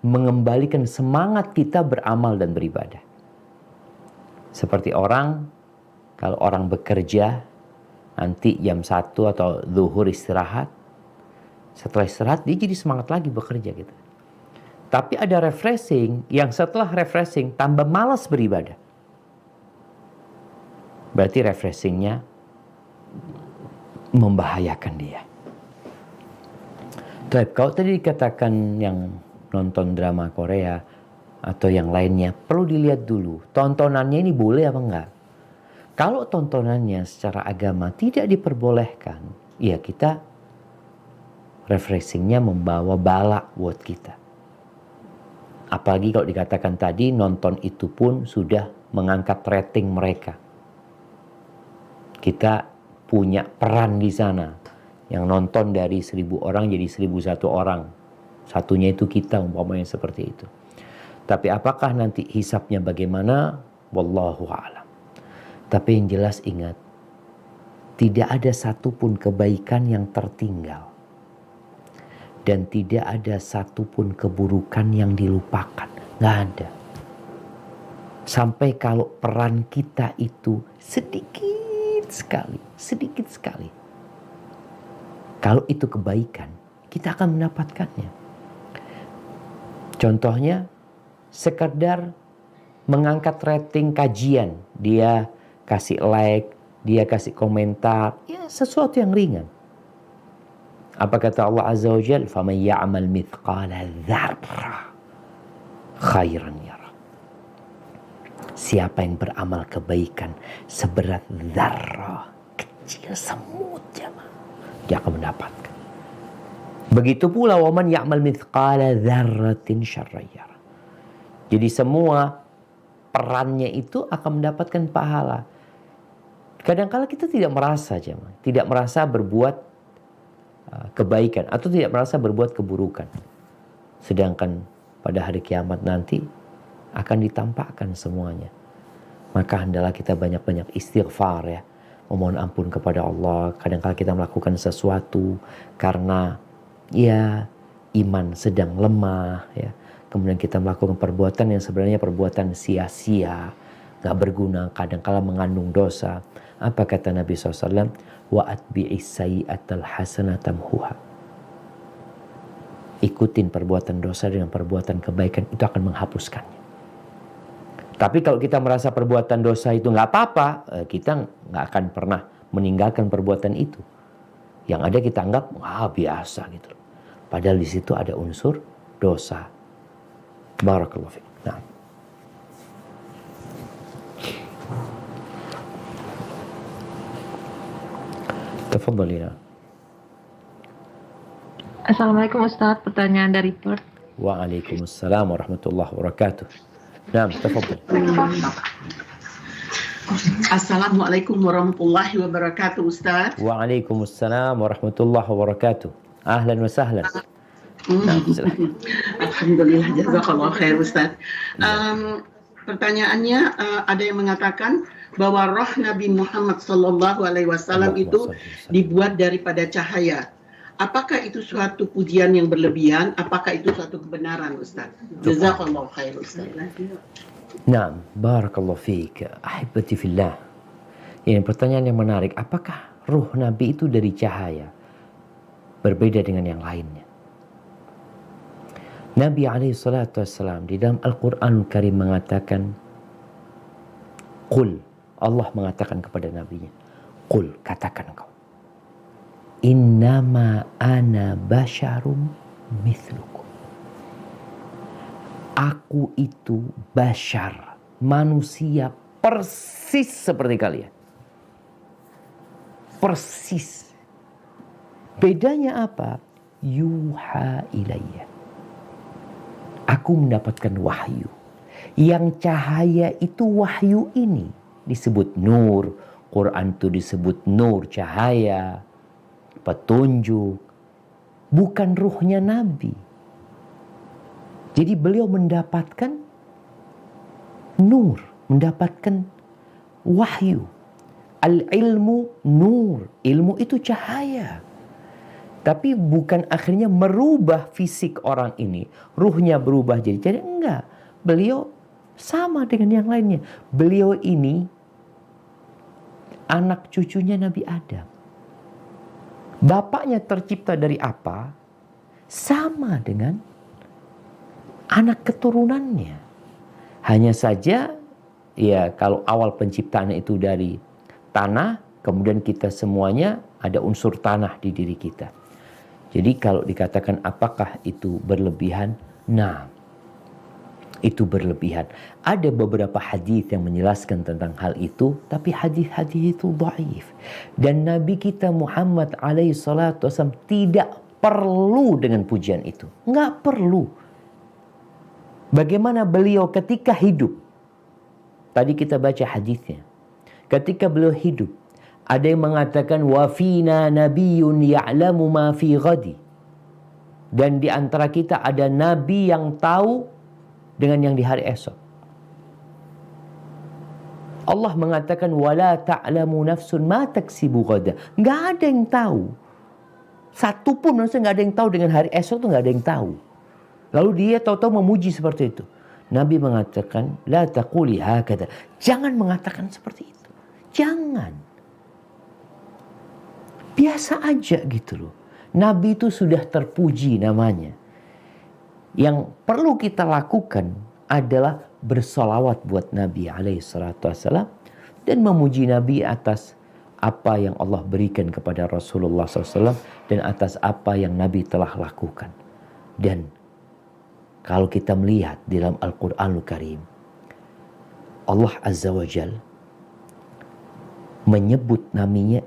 mengembalikan semangat kita beramal dan beribadah. Seperti kalau orang bekerja, nanti jam 1 atau zuhur istirahat. Setelah istirahat, dia jadi semangat lagi bekerja gitu. Tapi ada refreshing, yang setelah refreshing tambah malas beribadah. Berarti refreshingnya membahayakan dia. Kalau tadi dikatakan yang nonton drama Korea atau yang lainnya, perlu dilihat dulu. Tontonannya ini boleh apa enggak? Kalau tontonannya secara agama tidak diperbolehkan, ya kita refreshingnya membawa bala buat kita. Apalagi kalau dikatakan tadi nonton itu pun sudah mengangkat rating mereka. Kita punya peran di sana. Yang nonton dari 1.000 orang jadi 1.001 orang. Satunya itu kita, umpamanya seperti itu. Tapi apakah nanti hisabnya bagaimana? Wallahu a'lam. Tapi yang jelas ingat, tidak ada satupun kebaikan yang tertinggal. Dan tidak ada satupun keburukan yang dilupakan. Nggak ada. Sampai kalau peran kita itu sedikit sekali. Kalau itu kebaikan, kita akan mendapatkannya. Contohnya, sekedar mengangkat rating kajian. Dia kasih like, dia kasih komentar. Ya, sesuatu yang ringan. Apa kata Allah Azza wa Jalla? فَمَنْ يَعْمَلْ مِثْقَالَ ذَرَّةٍ خَيْرًا يَرَهُ. Siapa yang beramal kebaikan seberat zarrah, kecil semut jemaah, dia akan mendapatkan. Begitu pula waman ya'mal mithqala dzarratin syarran yarah. Jadi semua perannya itu akan mendapatkan pahala. Kadang-kala kita tidak merasa jemaah, tidak merasa berbuat kebaikan atau tidak merasa berbuat keburukan. Sedangkan pada hari kiamat nanti akan ditampakkan semuanya. Maka hendaklah kita banyak-banyak istighfar ya. memohon ampun kepada Allah. Kadang-kala kita melakukan sesuatu karena ya iman sedang lemah, ya. Kemudian kita melakukan perbuatan yang sebenarnya perbuatan sia-sia, gak berguna, kadang-kala mengandung dosa. Apa kata Nabi SAW? Wa atbi'is sayyi'atal hasanata tamhuha. Ikutin perbuatan dosa dengan perbuatan kebaikan, itu akan menghapuskannya. Tapi kalau kita merasa perbuatan dosa itu nggak apa-apa, kita nggak akan pernah meninggalkan perbuatan itu. Yang ada kita anggap biasa gitu. Padahal di situ ada unsur dosa. Barakallahu fiik. Nah. Tafadhalina. Assalamualaikum Ustaz, pertanyaan dari Perth. Waalaikumsalam warahmatullahi wabarakatuh. Nah, tafadhal. Assalamualaikum warahmatullahi wabarakatuh, Ustaz. Waalaikumsalam warahmatullahi wabarakatuh. Ahlan wa sahlan. Alhamdulillah, jazakallah khair, Ustaz. Pertanyaannya, ada yang mengatakan bahwa roh Nabi Muhammad SAW itu dibuat daripada cahaya. Apakah itu suatu pujian yang berlebihan? Apakah itu suatu kebenaran, Ustaz? Jazakallah khair, Ustaz. Naam, barakallahu fiik. Ahibati fillah. Ini pertanyaan yang menarik. Apakah ruh Nabi itu dari cahaya? Berbeda dengan yang lainnya. Nabi SAW di dalam Al-Quran Karim mengatakan, Qul, Allah mengatakan kepada Nabi-Nya, Qul, katakan kau, Innama ana basyarum mithlukum. Aku itu basyar, manusia persis seperti kalian. Persis. Bedanya apa? Yuha ilayya. Aku mendapatkan wahyu. Yang cahaya itu wahyu ini. Disebut nur. Quran itu disebut nur, cahaya. Petunjuk. Bukan ruhnya Nabi. Jadi beliau mendapatkan nur. Mendapatkan wahyu. Al-ilmu nur. Ilmu itu cahaya. Tapi bukan akhirnya merubah fisik orang ini. Ruhnya berubah jadi enggak. Beliau sama dengan yang lainnya. Beliau ini anak cucunya Nabi Adam. Bapaknya tercipta dari apa? Sama dengan anak keturunannya. Hanya saja ya kalau awal penciptaan itu dari tanah, kemudian kita semuanya ada unsur tanah di diri kita. Jadi kalau dikatakan apakah itu berlebihan? Nah, itu berlebihan. Ada beberapa hadis yang menjelaskan tentang hal itu, tapi hadis-hadis itu dhaif. Dan Nabi kita Muhammad alaihi salatu wasallam tidak perlu dengan pujian itu. Enggak perlu. Bagaimana beliau ketika hidup? Tadi kita baca hadisnya. Ketika beliau hidup, ada yang mengatakan wa fina nabiyyun ya'lamu ma fi ghadi. Dan di antara kita ada nabi yang tahu dengan yang di hari esok. Allah mengatakan wala ta'lamu nafsun ma taksibu ghada. Enggak ada yang tahu. Satu pun manusia enggak ada yang tahu dengan hari esok itu enggak ada yang tahu. Lalu dia tahu-tahu memuji seperti itu. Nabi mengatakan la taquli hakada. Jangan mengatakan seperti itu. Jangan. Biasa aja gitu loh. Nabi itu sudah terpuji namanya. Yang perlu kita lakukan adalah bersolawat buat Nabi alaihissalam dan memuji Nabi atas apa yang Allah berikan kepada Rasulullah SAW dan atas apa yang Nabi telah lakukan. Dan kalau kita melihat di dalam Al-Quranul Karim, Allah Azza wa Jal menyebut nabinya,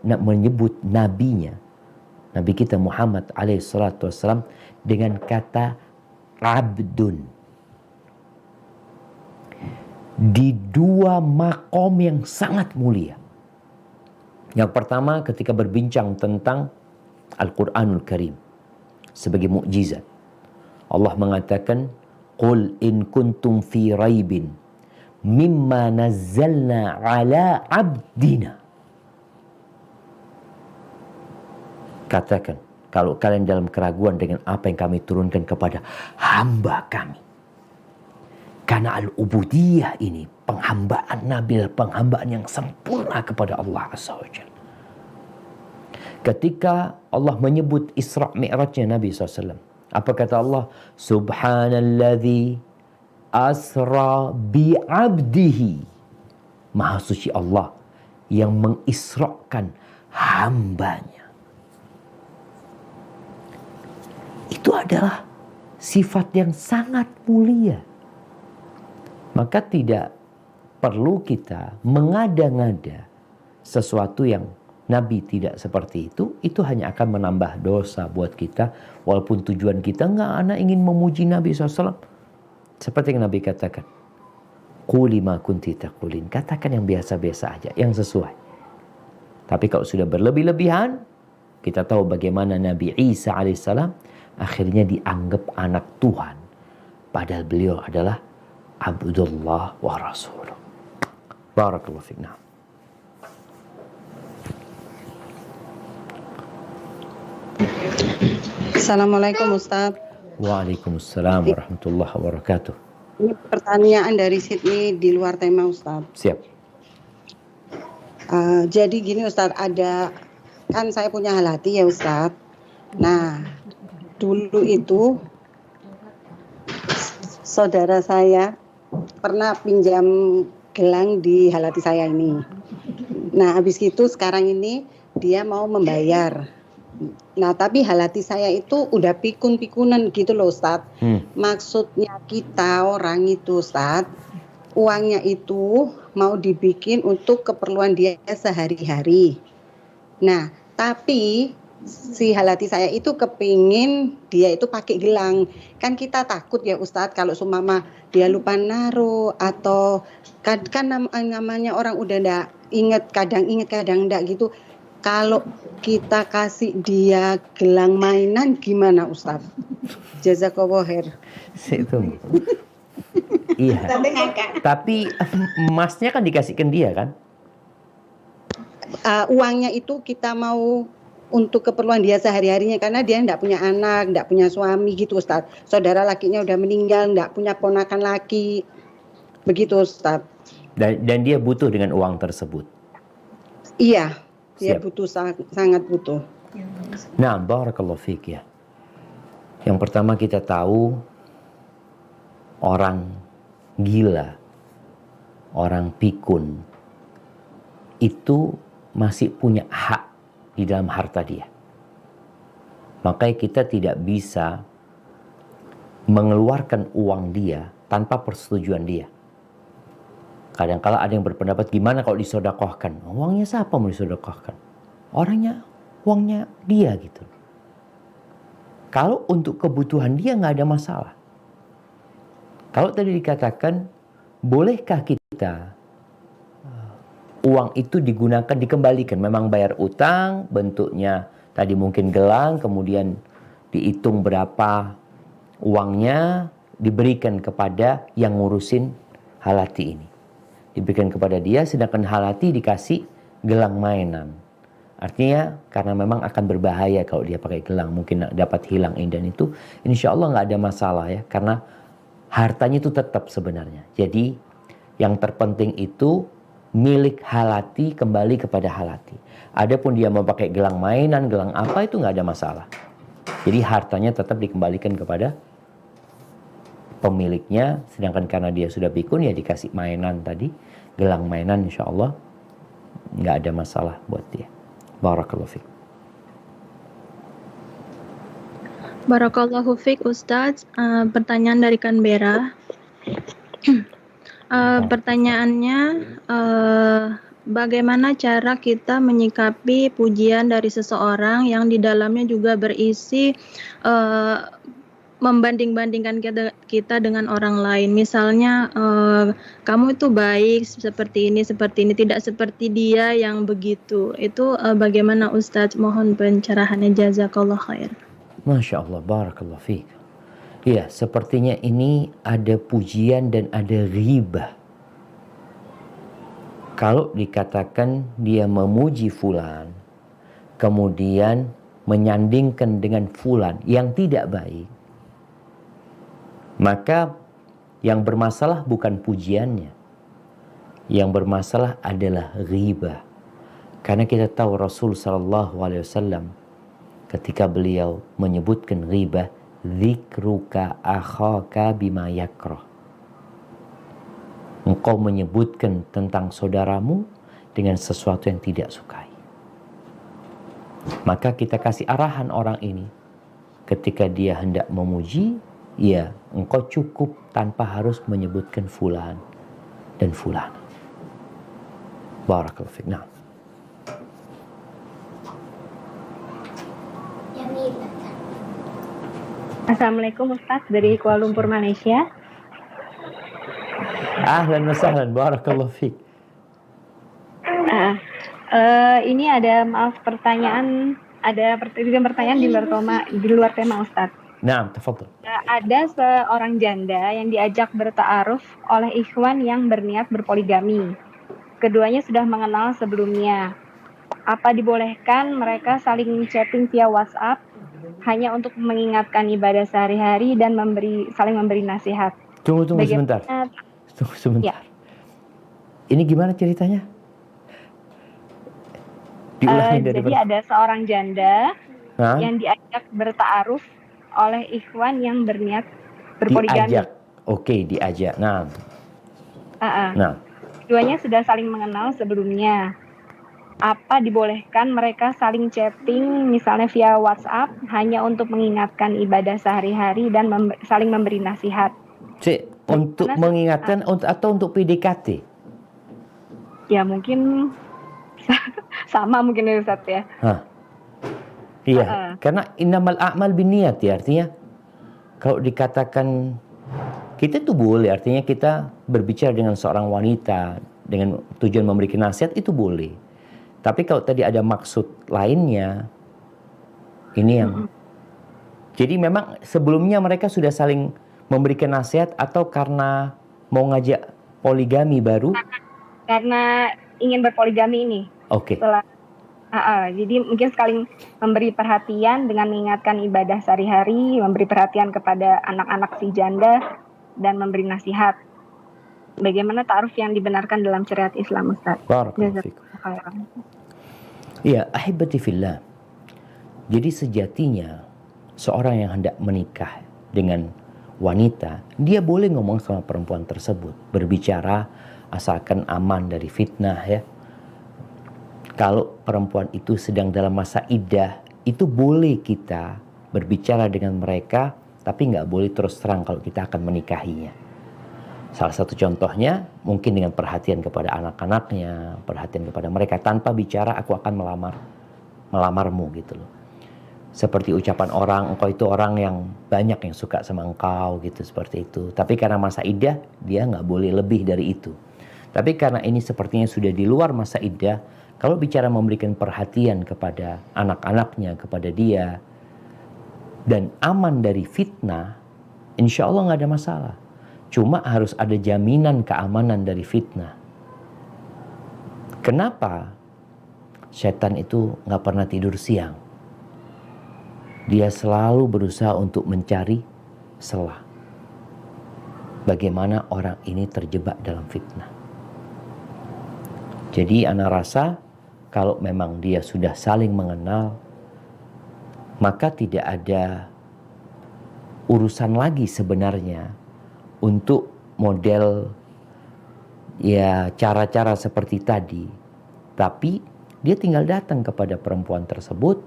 Nabi kita Muhammad alaihissalam dengan kata abdun. Di dua makom yang sangat mulia. Yang pertama ketika berbincang tentang Al-Quranul Karim sebagai mukjizat. Allah mengatakan, Qul in kuntum fi raibin mimma nazzalna ala abdina. Katakan, kalau kalian dalam keraguan dengan apa yang kami turunkan kepada hamba kami. Karena al-ubudiyah ini, penghambaan Nabi, penghambaan yang sempurna kepada Allah Azza wa Jalla. Ketika Allah menyebut Isra' Mi'rajnya Nabi SAW, apa kata Allah? Subhanalladzi asra bi'abdihi. Maha suci Allah yang mengisrakan hambanya. Itu adalah sifat yang sangat mulia. Maka tidak perlu kita mengada-ngada sesuatu yang Nabi tidak seperti itu hanya akan menambah dosa buat kita. Walaupun tujuan kita anak ingin memuji Nabi SAW. Seperti yang Nabi katakan, Quli ma kunti taqulin. Katakan yang biasa-biasa aja, yang sesuai. Tapi kalau sudah berlebih-lebihan, kita tahu bagaimana Nabi Isa alaihissalam akhirnya dianggap anak Tuhan. Padahal beliau adalah Abdullah wa Rasuluh. Barakallahu fiik. Assalamualaikum Ustaz. Waalaikumsalam warahmatullahi wabarakatuh. Ini pertanyaan dari Sydney di luar tema Ustaz. Siap. Jadi gini Ustaz, kan saya punya halati ya Ustaz. Nah, dulu itu saudara saya pernah pinjam gelang di halati saya ini. Nah, habis itu sekarang ini dia mau membayar. Nah, tapi halati saya itu udah pikun-pikunan gitu loh Ustaz. Maksudnya kita orang itu Ustaz, uangnya itu mau dibikin untuk keperluan dia sehari-hari. Nah, tapi si halati saya itu kepingin dia itu pakai gelang. Kan kita takut ya Ustadz kalau sumama dia lupa naruh atau kan namanya orang udah ndak inget kadang ndak gitu. Kalau kita kasih dia gelang mainan gimana Ustadz? Jazakallahu khair. Itu. Iya. Tapi emasnya kan dikasihkan dia kan? Uangnya itu kita mau untuk keperluan dia sehari-harinya karena dia enggak punya anak, enggak punya suami gitu Ustaz. Saudara lakinya udah meninggal, enggak punya ponakan laki. Begitu Ustaz. Dan dia butuh dengan uang tersebut. Iya, dia Siap. butuh sangat butuh. Nah, barakallahu fiik ya. Yang pertama kita tahu orang gila, orang pikun itu masih punya hak di dalam harta dia. Makanya kita tidak bisa mengeluarkan uang dia tanpa persetujuan dia. Kadang-kala ada yang berpendapat gimana kalau disodakohkan? Uangnya siapa mau disodakohkan? Uangnya dia gitu. Kalau untuk kebutuhan dia nggak ada masalah. Kalau tadi dikatakan, bolehkah kita uang itu dikembalikan? Memang bayar utang, bentuknya tadi mungkin gelang, kemudian dihitung berapa uangnya, diberikan kepada yang ngurusin halati ini. Diberikan kepada dia, sedangkan halati dikasih gelang mainan. Artinya karena memang akan berbahaya kalau dia pakai gelang, mungkin dapat hilang dan itu insya Allah nggak ada masalah ya, karena hartanya itu tetap sebenarnya. Jadi yang terpenting itu milik halati kembali kepada halati. Adapun dia mau pakai gelang mainan, gelang apa itu nggak ada masalah. Jadi hartanya tetap dikembalikan kepada pemiliknya, sedangkan karena dia sudah pikun ya dikasih mainan tadi, gelang mainan insya Allah nggak ada masalah buat dia. Barakallahu fiik. Barakallahu fiik Ustadz. Pertanyaan dari Canberra. Pertanyaannya, bagaimana cara kita menyikapi pujian dari seseorang yang di dalamnya juga berisi membanding-bandingkan kita dengan orang lain. Misalnya, kamu itu baik seperti ini, tidak seperti dia yang begitu. Itu bagaimana Ustadz? Mohon pencerahannya, jazakallah khair. Masya Allah, barakallahu fiik. Iya, sepertinya ini ada pujian dan ada ghibah. Kalau dikatakan dia memuji fulan, kemudian menyandingkan dengan fulan yang tidak baik, maka yang bermasalah bukan pujiannya. Yang bermasalah adalah ghibah. Karena kita tahu Rasul SAW ketika beliau menyebutkan ghibah, dzikruka akhaka bima yakrah. Engkau menyebutkan tentang saudaramu dengan sesuatu yang tidak sukai. Maka kita kasih arahan orang ini. Ketika dia hendak memuji, ya engkau cukup tanpa harus menyebutkan fulan dan fulan. Barakallahu fiik. Nah. Assalamualaikum Ustaz dari Kuala Lumpur, Malaysia. Ahlan wa sahlan, barakallahu fiik. Ini ada pertanyaan di luar tema Ustaz. Naam, tafadhal. Ada seorang janda yang diajak berta'aruf oleh ikhwan yang berniat berpoligami. Keduanya sudah mengenal sebelumnya. Apa dibolehkan mereka saling chatting via WhatsApp hanya untuk mengingatkan ibadah sehari-hari dan saling memberi nasihat? Tunggu sebentar. Tunggu sebentar. Ya. Ini gimana ceritanya? Jadi ada seorang janda yang diajak berta'aruf oleh ikhwan yang berniat berpoligami. Diajak. Oke, diajak. Nah. Keduanya sudah saling mengenal sebelumnya. Apa dibolehkan mereka saling chatting misalnya via WhatsApp hanya untuk mengingatkan ibadah sehari-hari dan saling memberi nasihat? Untuk mengingatkan atau untuk PDKT? Ya mungkin sama mungkin Ustaz ya. Iya, karena innamal a'mal binniyat ya, artinya kalau dikatakan kita itu boleh, artinya kita berbicara dengan seorang wanita dengan tujuan memberikan nasihat itu boleh. Tapi kalau tadi ada maksud lainnya, ini yang jadi memang sebelumnya mereka sudah saling memberikan nasihat atau karena mau ngajak poligami baru? Karena ingin berpoligami ini. Oke. Jadi mungkin saling memberi perhatian dengan mengingatkan ibadah sehari-hari, memberi perhatian kepada anak-anak si janda dan memberi nasihat. Bagaimana ta'aruf yang dibenarkan dalam syariat Islam, Ustaz? Barakallahu fikum. Iya, ahibati fillah. Jadi sejatinya seorang yang hendak menikah dengan wanita, dia boleh ngomong sama perempuan tersebut, berbicara asalkan aman dari fitnah ya. Kalau perempuan itu sedang dalam masa iddah, itu boleh kita berbicara dengan mereka, tapi nggak boleh terus terang kalau kita akan menikahinya. Salah satu contohnya mungkin dengan perhatian kepada anak-anaknya, perhatian kepada mereka tanpa bicara aku akan melamarmu gitu loh. Seperti ucapan orang, engkau itu orang yang banyak yang suka sama engkau gitu, seperti itu. Tapi karena masa iddah dia nggak boleh lebih dari itu. Tapi karena ini sepertinya sudah di luar masa iddah, kalau bicara memberikan perhatian kepada anak-anaknya, kepada dia dan aman dari fitnah, insya Allah nggak ada masalah. Cuma harus ada jaminan keamanan dari fitnah. Kenapa setan itu nggak pernah tidur siang? Dia selalu berusaha untuk mencari celah. Bagaimana orang ini terjebak dalam fitnah. Jadi ana rasa kalau memang dia sudah saling mengenal, maka tidak ada urusan lagi sebenarnya untuk model ya cara-cara seperti tadi. Tapi dia tinggal datang kepada perempuan tersebut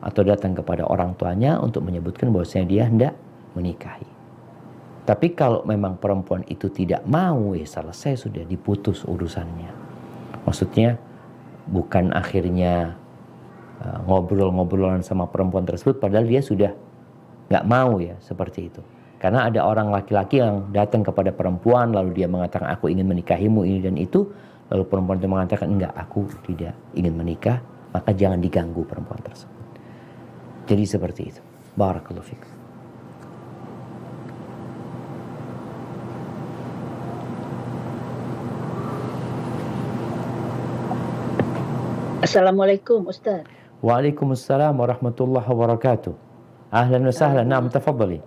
atau datang kepada orang tuanya untuk menyebutkan bahwasanya dia hendak menikahi. Tapi kalau memang perempuan itu tidak mau, ya selesai, sudah diputus urusannya. Maksudnya bukan akhirnya ngobrol-ngobrolan sama perempuan tersebut padahal dia sudah nggak mau ya, seperti itu. Karena ada orang laki-laki yang datang kepada perempuan lalu dia mengatakan aku ingin menikahimu ini dan itu, lalu perempuan itu mengatakan enggak, aku tidak ingin menikah, maka jangan diganggu perempuan tersebut. Jadi seperti itu. Barakallahu fikum. Assalamualaikum Ustaz. Waalaikumsalam warahmatullahi wabarakatuh. Ahlan wa sahlan. Naam, tafadhali.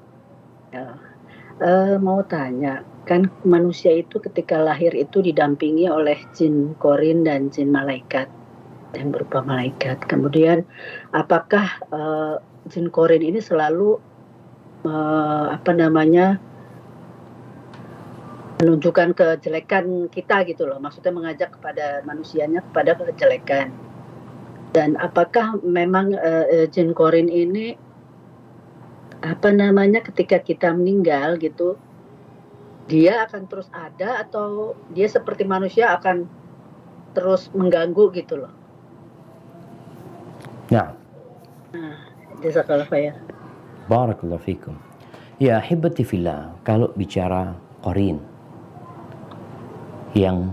Mau tanya, kan manusia itu ketika lahir itu didampingi oleh jin korin dan jin malaikat yang berupa malaikat. Kemudian apakah jin korin ini selalu menunjukkan kejelekan kita gitu loh, maksudnya mengajak kepada manusianya kepada kejelekan. Dan apakah memang jin korin ini ketika kita meninggal gitu, dia akan terus ada atau dia seperti manusia akan terus mengganggu gitu loh? Nah, jazakallah khair. barakallahu fikum. Ya, ahibati fillah, kalau bicara qarin yang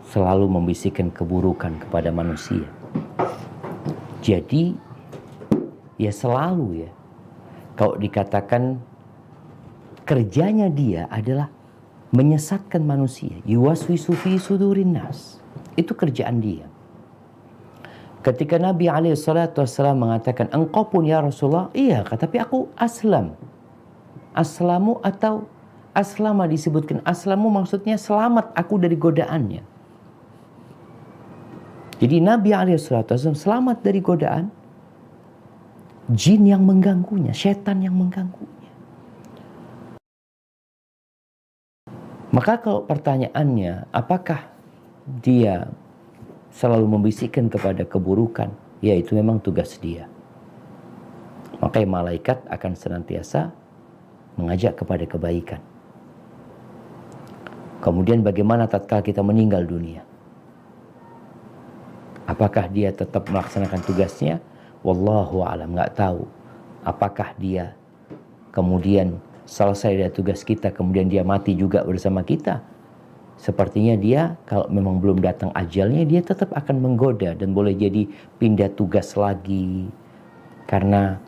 selalu membisikkan keburukan kepada manusia. Jadi, ya selalu ya, kalau dikatakan kerjanya dia adalah menyesatkan manusia. Yuwaswisu fi sudurin nas. Itu kerjaan dia. Ketika Nabi SAW mengatakan, engkau pun ya Rasulullah, iya, tapi aku aslam. Aslamu atau aslama disebutkan. Aslamu maksudnya selamat aku dari godaannya. Jadi Nabi SAW selamat dari godaan jin yang mengganggunya, setan yang mengganggunya. Maka kalau pertanyaannya, apakah dia selalu membisikkan kepada keburukan? Ya, itu memang tugas dia. Maka malaikat akan senantiasa mengajak kepada kebaikan. Kemudian bagaimana tatkala kita meninggal dunia? Apakah dia tetap melaksanakan tugasnya? Wallahu a'lam, nggak tahu. Apakah dia kemudian selesai dari tugas kita, kemudian dia mati juga bersama kita? Sepertinya dia, kalau memang belum datang ajalnya, dia tetap akan menggoda dan boleh jadi pindah tugas lagi. Karena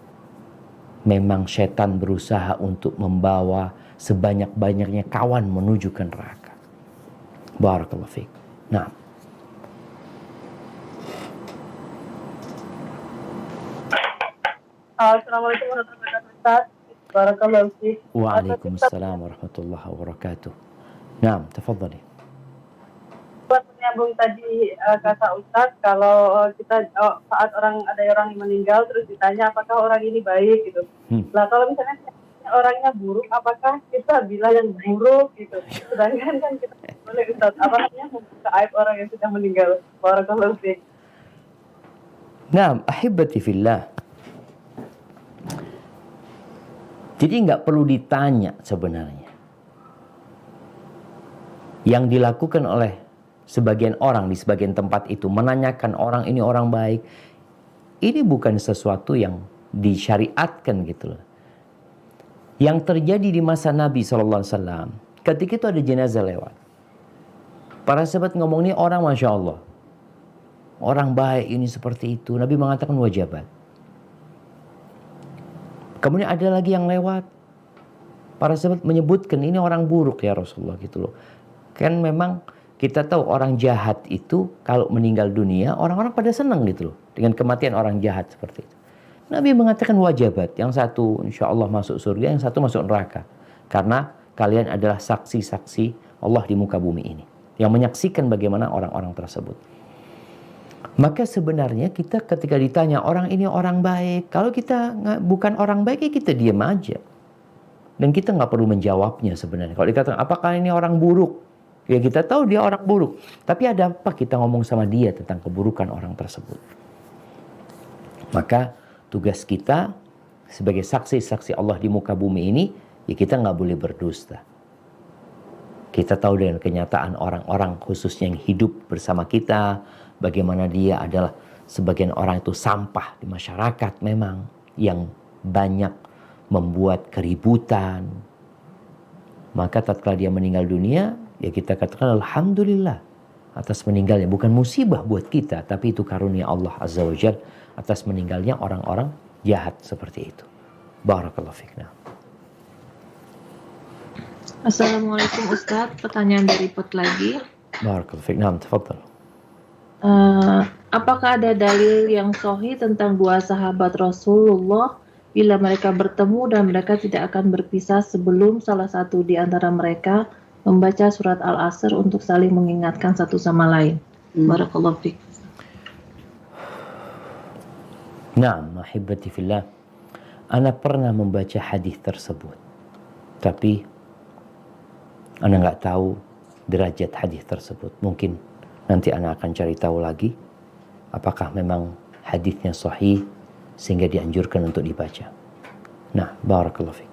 memang setan berusaha untuk membawa sebanyak-banyaknya kawan menuju ke neraka. Barakallahu fiik. Nah, Assalamualaikum warahmatullahi wabarakatuh. Barakallahu fiik. Waalaikumsalam warahmatullahi wabarakatuh. Naam, tafadhali. Buat menyambung tadi kata Ustaz, kalau kita saat ada orang yang meninggal terus ditanya apakah orang ini baik gitu. Lah kalau misalnya orangnya buruk, apakah kita bilang yang buruk gitu? Sedangkan kan kita boleh Ustaz membuka aib orang yang sudah meninggal. Barakallahu fiik. Naam, ahibati fillah. Jadi nggak perlu ditanya sebenarnya. Yang dilakukan oleh sebagian orang di sebagian tempat itu, menanyakan orang ini orang baik, ini bukan sesuatu yang disyariatkan gitu loh. Yang terjadi di masa Nabi SAW, ketika itu ada jenazah lewat. Para sahabat ngomong ini orang Masya Allah. Orang baik ini seperti itu. Nabi mengatakan wajabat. Kemudian ada lagi yang lewat. Para sahabat menyebutkan ini orang buruk ya Rasulullah gitu loh. Kan memang kita tahu orang jahat itu kalau meninggal dunia orang-orang pada senang gitu loh. Dengan kematian orang jahat seperti itu. Nabi mengatakan wajabat. Yang satu insya Allah masuk surga, yang satu masuk neraka. Karena kalian adalah saksi-saksi Allah di muka bumi ini. Yang menyaksikan bagaimana orang-orang tersebut. Maka sebenarnya kita ketika ditanya orang ini orang baik, kalau kita bukan orang baik ya kita diam aja. Dan kita nggak perlu menjawabnya sebenarnya. Kalau dikatakan apakah ini orang buruk, ya kita tahu dia orang buruk. Tapi ada apa kita ngomong sama dia tentang keburukan orang tersebut? Maka tugas kita sebagai saksi-saksi Allah di muka bumi ini, ya kita nggak boleh berdusta. Kita tahu dengan kenyataan orang-orang khususnya yang hidup bersama kita, bagaimana dia adalah sebagian orang itu sampah di masyarakat memang yang banyak membuat keributan. Maka tatkala dia meninggal dunia, ya kita katakan alhamdulillah atas meninggalnya. Bukan musibah buat kita, tapi itu karunia Allah Azza wa Jalla atas meninggalnya orang-orang jahat seperti itu. Barakallahu fikna. Assalamualaikum Ustaz, pertanyaan dari Pot lagi. Barakallahu fikna, tafadhal. apakah ada dalil yang sahih tentang dua sahabat Rasulullah bila mereka bertemu dan mereka tidak akan berpisah sebelum salah satu di antara mereka membaca surat Al-Asr untuk saling mengingatkan satu sama lain? Barakallahu fiik. Naam, ahibati fillah. Ana pernah membaca hadis tersebut. Tapi ana nggak tahu derajat hadis tersebut. Mungkin nanti ana akan cari tahu lagi apakah memang hadisnya sahih sehingga dianjurkan untuk dibaca. Nah, barakallahu fiik.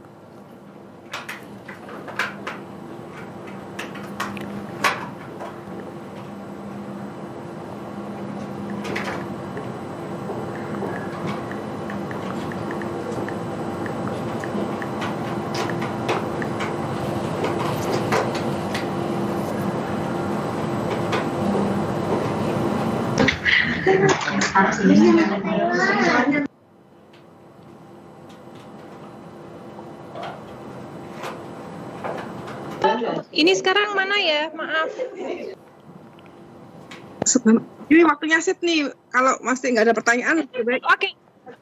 Ini sekarang mana ya? Maaf. Ini waktunya sit nih. Kalau masih nggak ada pertanyaan, baik.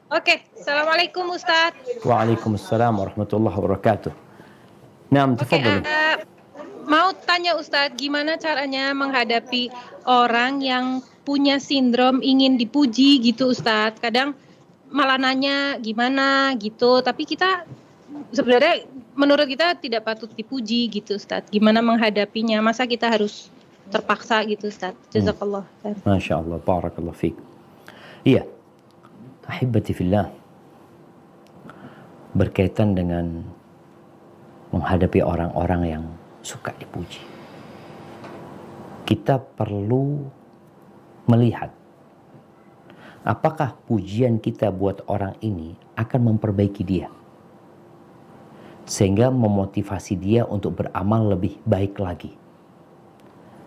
Oke. Assalamualaikum Ustadz. Waalaikumsalam warahmatullahi wabarakatuh. Naam, tafadhali. Mau tanya Ustadz, gimana caranya menghadapi orang yang punya sindrom ingin dipuji gitu Ustadz? Kadang malah nanya gimana gitu, tapi kita sebenarnya menurut kita tidak patut dipuji gitu Ustadz. Gimana menghadapinya? Masa kita harus terpaksa gitu Ustadz? Jazakallah. Masya Allah, barakallah fiik. Iya, ahibati fillah, berkaitan dengan menghadapi orang-orang yang suka dipuji, kita perlu melihat apakah pujian kita buat orang ini akan memperbaiki dia, sehingga memotivasi dia untuk beramal lebih baik lagi.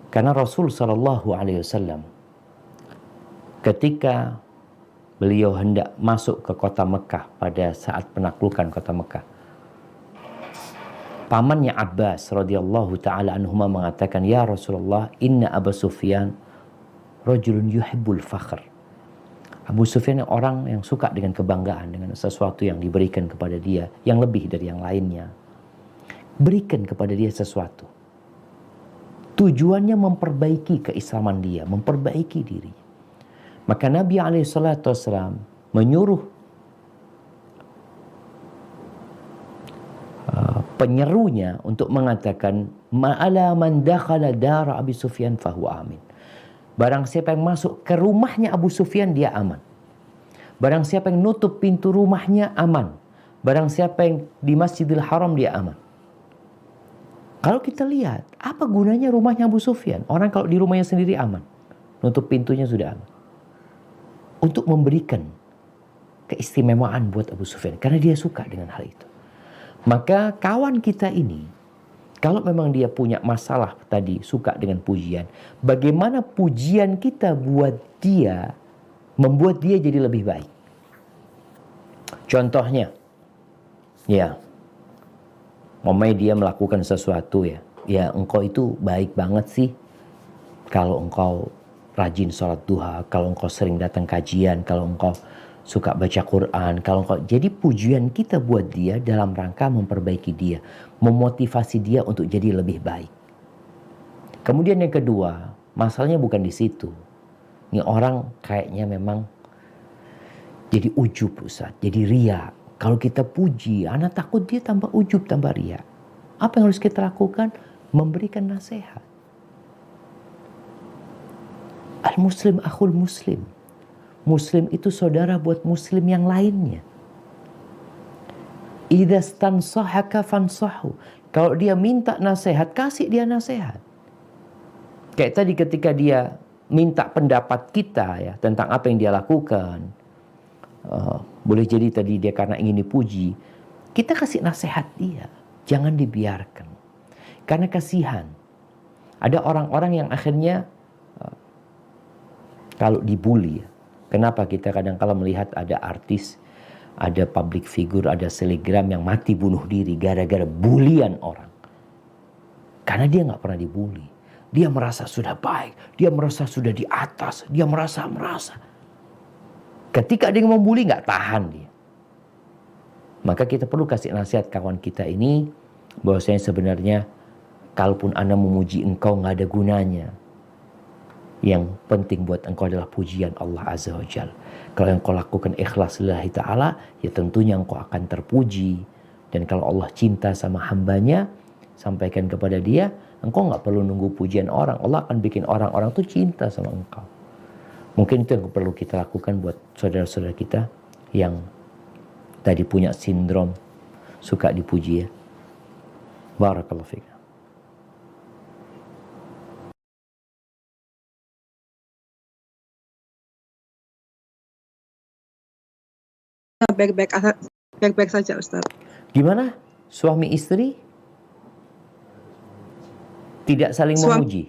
Karena Rasul Shallallahu Alaihi Wasallam ketika beliau hendak masuk ke kota Mekah pada saat penaklukan kota Mekah, pamannya Abbas radhiyallahu taala anhuma mengatakan, "Ya Rasulullah, inna Abu Sufyan rajulun yuhibbul fakhr." Abu Sufyan orang yang suka dengan kebanggaan, dengan sesuatu yang diberikan kepada dia yang lebih dari yang lainnya. Berikan kepada dia sesuatu. Tujuannya memperbaiki keislaman dia, memperbaiki diri. Maka Nabi SAW menyuruh penyerunya untuk mengatakan, ma'ala man dakhala dara Abi Sufyan fahuwa amin. Barang siapa yang masuk ke rumahnya Abu Sufyan, dia aman. Barang siapa yang nutup pintu rumahnya, aman. Barang siapa yang di Masjidil Haram, dia aman. Kalau kita lihat, apa gunanya rumahnya Abu Sufyan? Orang kalau di rumahnya sendiri aman, nutup pintunya sudah aman. Untuk memberikan keistimewaan buat Abu Sufyan, karena dia suka dengan hal itu. Maka kawan kita ini, kalau memang dia punya masalah tadi, suka dengan pujian, bagaimana pujian kita buat dia, membuat dia jadi lebih baik. Contohnya, ya, umpamanya dia melakukan sesuatu ya engkau itu baik banget sih kalau engkau rajin sholat duha, kalau engkau sering datang kajian, kalau engkau suka baca Quran, kalau engkau, jadi pujian kita buat dia dalam rangka memperbaiki dia, memotivasi dia untuk jadi lebih baik. Kemudian yang kedua, masalahnya bukan di situ. Ini orang kayaknya memang jadi ujub Ustaz, jadi ria. Kalau kita puji, anak takut dia tambah ujub, tambah ria. Apa yang harus kita lakukan? Memberikan nasihat. Al-Muslim akhul Muslim. Muslim itu saudara buat Muslim yang lainnya. Idza stansahaka fansahu. Kalau dia minta nasihat, kasih dia nasihat. Kayak tadi ketika dia minta pendapat kita ya tentang apa yang dia lakukan. Boleh jadi tadi dia karena ingin dipuji. Kita kasih nasihat dia. Jangan dibiarkan. Karena kasihan. Ada orang-orang yang akhirnya kalau dibully. Kenapa kita kadang-kala melihat ada artis, ada public figure, ada selebgram yang mati bunuh diri gara-gara bulian orang. Karena dia nggak pernah dibully. dia merasa sudah baik, dia merasa sudah di atas, dia merasa. Ketika ada yang membuli nggak tahan dia. Maka kita perlu kasih nasihat kawan kita ini bahwasanya sebenarnya kalaupun Anda memuji engkau nggak ada gunanya. Yang penting buat engkau adalah pujian Allah Azza wa Jalla. Kalau yang kau lakukan ikhlas lillahi ta'ala, ya tentunya engkau akan terpuji. Dan kalau Allah cinta sama hambanya, sampaikan kepada dia, engkau nggak perlu nunggu pujian orang. Allah akan bikin orang-orang tuh cinta sama engkau. Mungkin itu yang perlu kita lakukan buat saudara-saudara kita yang tadi punya sindrom suka dipuji ya. Barakallahu fiik. Baik-baik saja Ustaz. Gimana? Suami istri tidak saling memuji?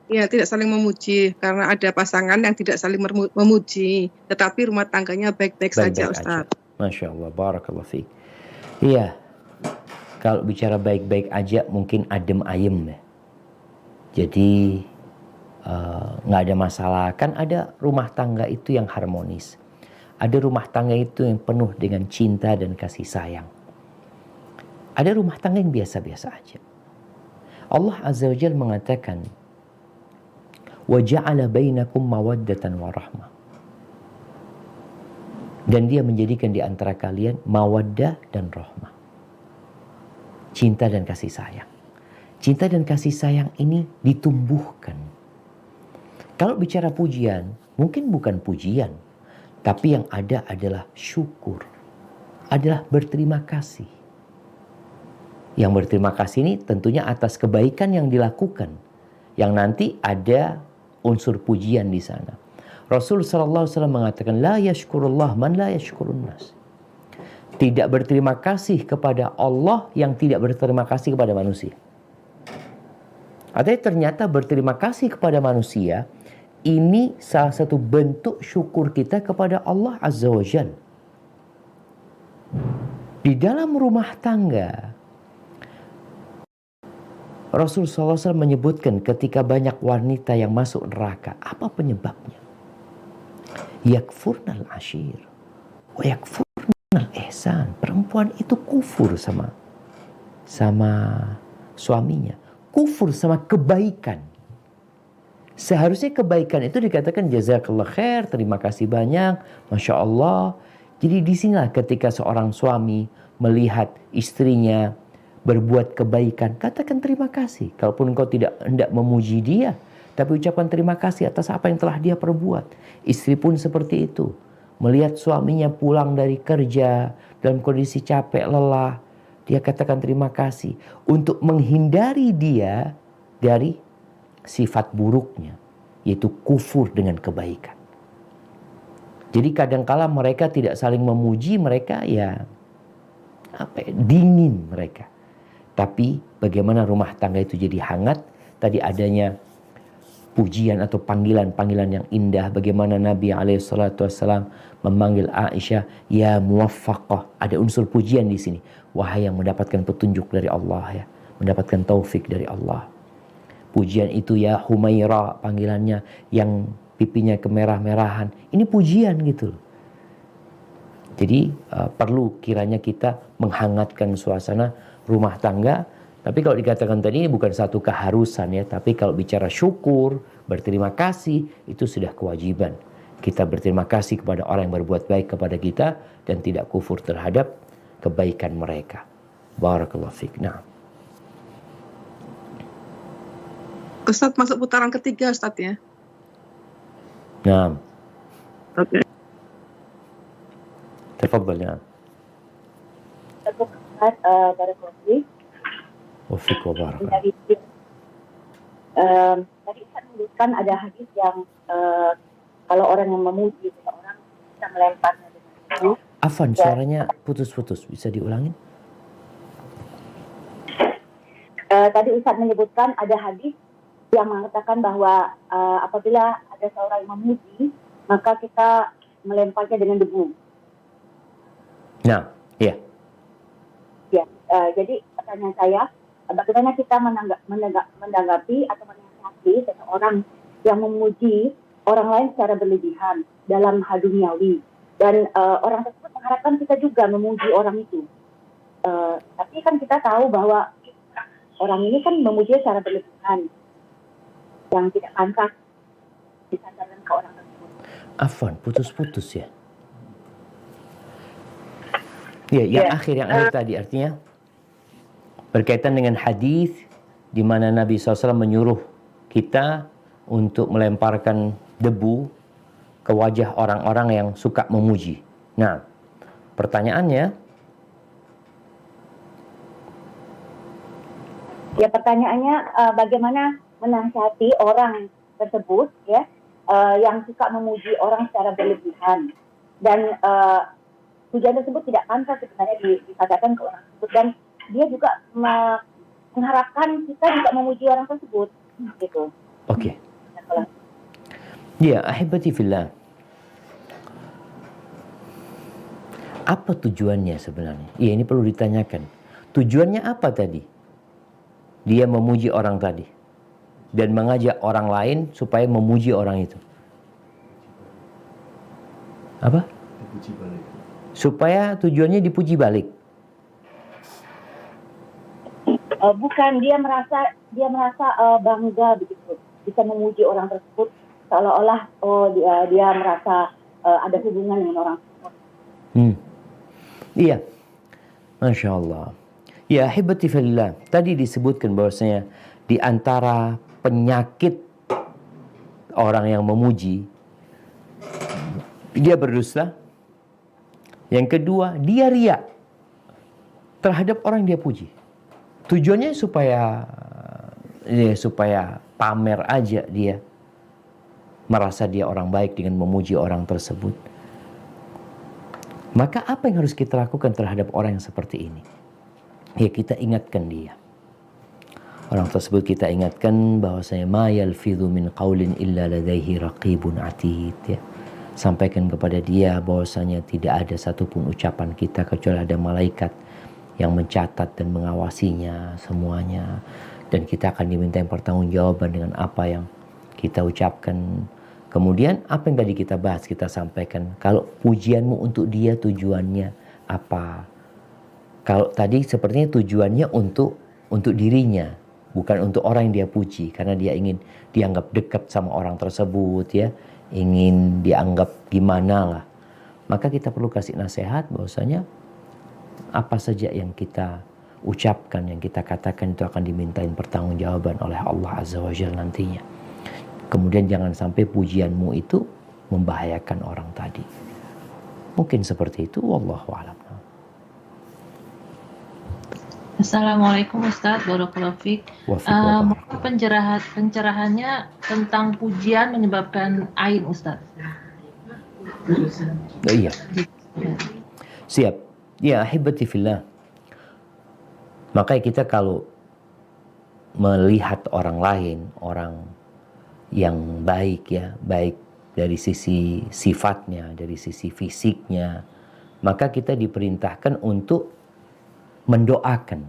Ya, tidak saling memuji karena ada pasangan yang tidak saling memuji, tetapi rumah tangganya baik-baik saja Ustaz. Masya Allah, barakallahu fiik. Iya, kalau bicara baik-baik aja mungkin adem ayem ya. Jadi nggak ada masalah. Kan ada rumah tangga itu yang harmonis. Ada rumah tangga itu yang penuh dengan cinta dan kasih sayang. Ada rumah tangga yang biasa-biasa aja. Allah Azza wa Jalla mengatakan, وَجَعَلَ بَيْنَكُمْ مَوَدَّةً وَرَحْمَةً. Dan dia menjadikan di antara kalian mawaddah dan rahmah. Cinta dan kasih sayang. Cinta dan kasih sayang ini ditumbuhkan. Kalau bicara pujian, mungkin bukan pujian. Tapi yang ada adalah syukur. Adalah berterima kasih. Yang berterima kasih ini tentunya atas kebaikan yang dilakukan. Yang nanti ada unsur pujian di sana. Rasul sallallahu alaihi wasallam mengatakan, la yashkurullah man la yashkurun nas. Tidak berterima kasih kepada Allah yang tidak berterima kasih kepada manusia. Artinya ternyata berterima kasih kepada manusia ini salah satu bentuk syukur kita kepada Allah Azza wa Jalla. Di dalam rumah tangga, Rasul SAW menyebutkan ketika banyak wanita yang masuk neraka. Apa penyebabnya? Yakfurnal ashir. Wa yakfurnal ihsan. Perempuan itu kufur sama suaminya. Kufur sama kebaikan. Seharusnya kebaikan itu dikatakan jazakallah khair, terima kasih banyak, Masya Allah. Jadi disinilah ketika seorang suami melihat istrinya berbuat kebaikan, katakan terima kasih. Kalaupun engkau tidak hendak memuji dia, tapi ucapkan terima kasih atas apa yang telah dia perbuat. Istri pun seperti itu. Melihat suaminya pulang dari kerja dalam kondisi capek, lelah, dia katakan terima kasih. Untuk menghindari dia dari sifat buruknya, yaitu kufur dengan kebaikan. Jadi kadangkala mereka tidak saling memuji, mereka dingin mereka. Tapi bagaimana rumah tangga itu jadi hangat? Tadi adanya pujian atau panggilan-panggilan yang indah. Bagaimana Nabi SAW memanggil Aisyah, ya muwaffaqah. Ada unsur pujian di sini. Wahai yang mendapatkan petunjuk dari Allah ya, mendapatkan taufik dari Allah. Pujian itu ya Humaira, panggilannya yang pipinya kemerah-merahan. Ini pujian gitu. Jadi perlu kiranya kita menghangatkan suasana rumah tangga. Tapi kalau dikatakan tadi ini bukan satu keharusan ya. Tapi kalau bicara syukur, berterima kasih, itu sudah kewajiban. Kita berterima kasih kepada orang yang berbuat baik kepada kita dan tidak kufur terhadap kebaikan mereka. Barakallahu fiik. Nah. Ustadz masuk putaran ketiga Ustadz ya. Nah. Oke. Tafadhal ya. Barakallahu Wafiq wa barak. Tadi Ustaz menyebutkan ada hadis yang kalau orang yang memuji seseorang bisa melemparnya dengan itu. Afan, suaranya putus-putus. Bisa diulangin? Tadi Ustaz menyebutkan ada hadis yang mengatakan bahwa apabila ada seorang yang memuji, maka kita melemparnya dengan debu. Nah, iya. Ya, jadi pertanyaan saya, bagaimana kita menanggapi atau menanggapi mendapati seseorang yang memuji orang lain secara berlebihan dalam hal duniawi, dan orang tersebut mengharapkan kita juga memuji orang itu. Tapi kan kita tahu bahwa orang ini kan memuji secara berlebihan yang tidak pantas disandarkan ke orang tersebut. Afwan, putus-putus ya. Ya, yang akhir tadi artinya berkaitan dengan hadis di mana Nabi SAW menyuruh kita untuk melemparkan debu ke wajah orang-orang yang suka memuji. Nah, pertanyaannya, bagaimana menasihati orang tersebut ya yang suka memuji orang secara berlebihan, dan pujian tersebut tidak pantas sebenarnya disadarkan ke orang tersebut, dan dia juga mengharapkan kita juga memuji orang tersebut gitu. Oke. Ya, ahibati fillah. Apa tujuannya sebenarnya? Ya, ini perlu ditanyakan. Tujuannya apa tadi? Dia memuji orang tadi dan mengajak orang lain supaya memuji orang itu. Apa? Dipuji balik. Supaya tujuannya dipuji balik. Bukan, dia merasa bangga begitu bisa memuji orang tersebut, seolah-olah dia merasa ada hubungan dengan orang tersebut. Iya, Masya Allah. Ya, hibati fillah. Tadi disebutkan bahwasanya di antara penyakit orang yang memuji, dia berdusta. Yang kedua, dia riya terhadap orang yang dia puji. Tujuannya supaya pamer aja dia, merasa dia orang baik dengan memuji orang tersebut. Maka apa yang harus kita lakukan terhadap orang yang seperti ini? Ya, kita ingatkan dia. Orang tersebut kita ingatkan bahwasanya ma yalfidhu min qaulin illa ladaihi raqibun atid, ya. Sampaikan kepada dia bahwasanya tidak ada satupun ucapan kita kecuali ada malaikat yang mencatat dan mengawasinya semuanya, dan kita akan diminta pertanggungjawaban dengan apa yang kita ucapkan. Kemudian apa yang tadi kita bahas, kita sampaikan kalau pujianmu untuk dia tujuannya apa. Kalau tadi sepertinya tujuannya untuk dirinya, bukan untuk orang yang dia puji, karena dia ingin dianggap dekat sama orang tersebut, ya, ingin dianggap gimana lah. Maka kita perlu kasih nasihat bahwasanya apa saja yang kita ucapkan, yang kita katakan itu akan dimintain pertanggungjawaban oleh Allah Azza wa Jalla nantinya. Kemudian jangan sampai pujianmu itu membahayakan orang tadi. Mungkin seperti itu, wallahu a'lam. Assalamualaikum Ustaz, barakallahu fiik. Pencerahannya tentang pujian menyebabkan ain, Ustaz. Iya. Siap. Ya, ahibati fillah. Makanya kita kalau melihat orang lain, orang yang baik, ya, baik dari sisi sifatnya, dari sisi fisiknya, maka kita diperintahkan untuk mendoakan.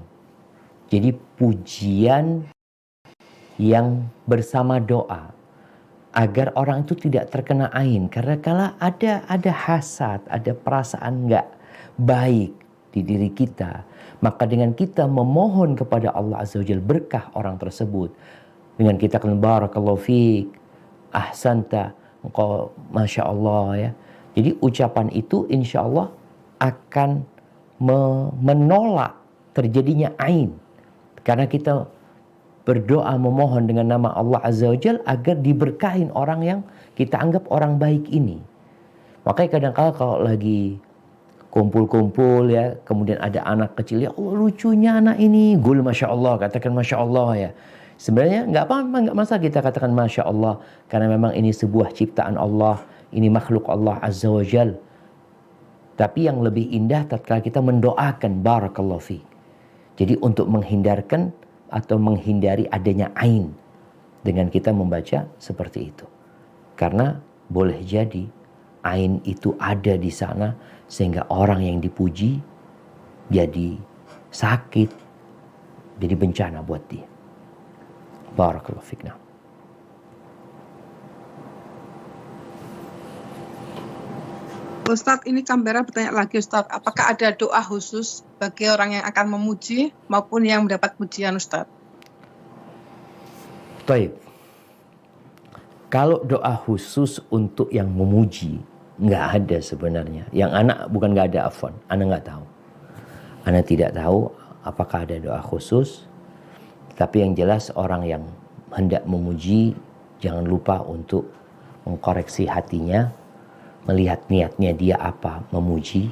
Jadi pujian yang bersama doa agar orang itu tidak terkena ain, karena kalau ada hasad, ada perasaan nggak baik di diri kita, maka dengan kita memohon kepada Allah Azza wa Jalla berkah orang tersebut, dengan kita akan barakallahu fiik, ahsanta, engkau masya Allah, ya. Jadi ucapan itu insya Allah akan menolak terjadinya ain, karena kita berdoa memohon dengan nama Allah Azza wa Jalla agar diberkahin orang yang kita anggap orang baik ini. Makanya kadang-kala kalau lagi kumpul-kumpul, ya, kemudian ada anak kecil, ya Allah lucunya anak ini, gul masya Allah, katakan masya Allah, ya. Sebenarnya nggak masalah kita katakan masya Allah, karena memang ini sebuah ciptaan Allah, ini makhluk Allah Azza wa Jal. Tapi yang lebih indah tatkala kita mendoakan barakallahu fi. Jadi untuk menghindarkan atau menghindari adanya ain dengan kita membaca seperti itu. Karena boleh jadi ain itu ada di sana sehingga orang yang dipuji jadi sakit, jadi bencana buat dia. Barakallahu fikna. Ustadz, ini Canberra bertanya lagi Ustadz, apakah ada doa khusus bagi orang yang akan memuji maupun yang mendapat pujian Ustadz? Baik. Kalau doa khusus untuk yang memuji, nggak ada sebenarnya. Yang anak bukan nggak ada, afwan, anak nggak tahu. Anak tidak tahu apakah ada doa khusus. Tapi yang jelas orang yang hendak memuji, jangan lupa untuk mengkoreksi hatinya, melihat niatnya dia apa memuji,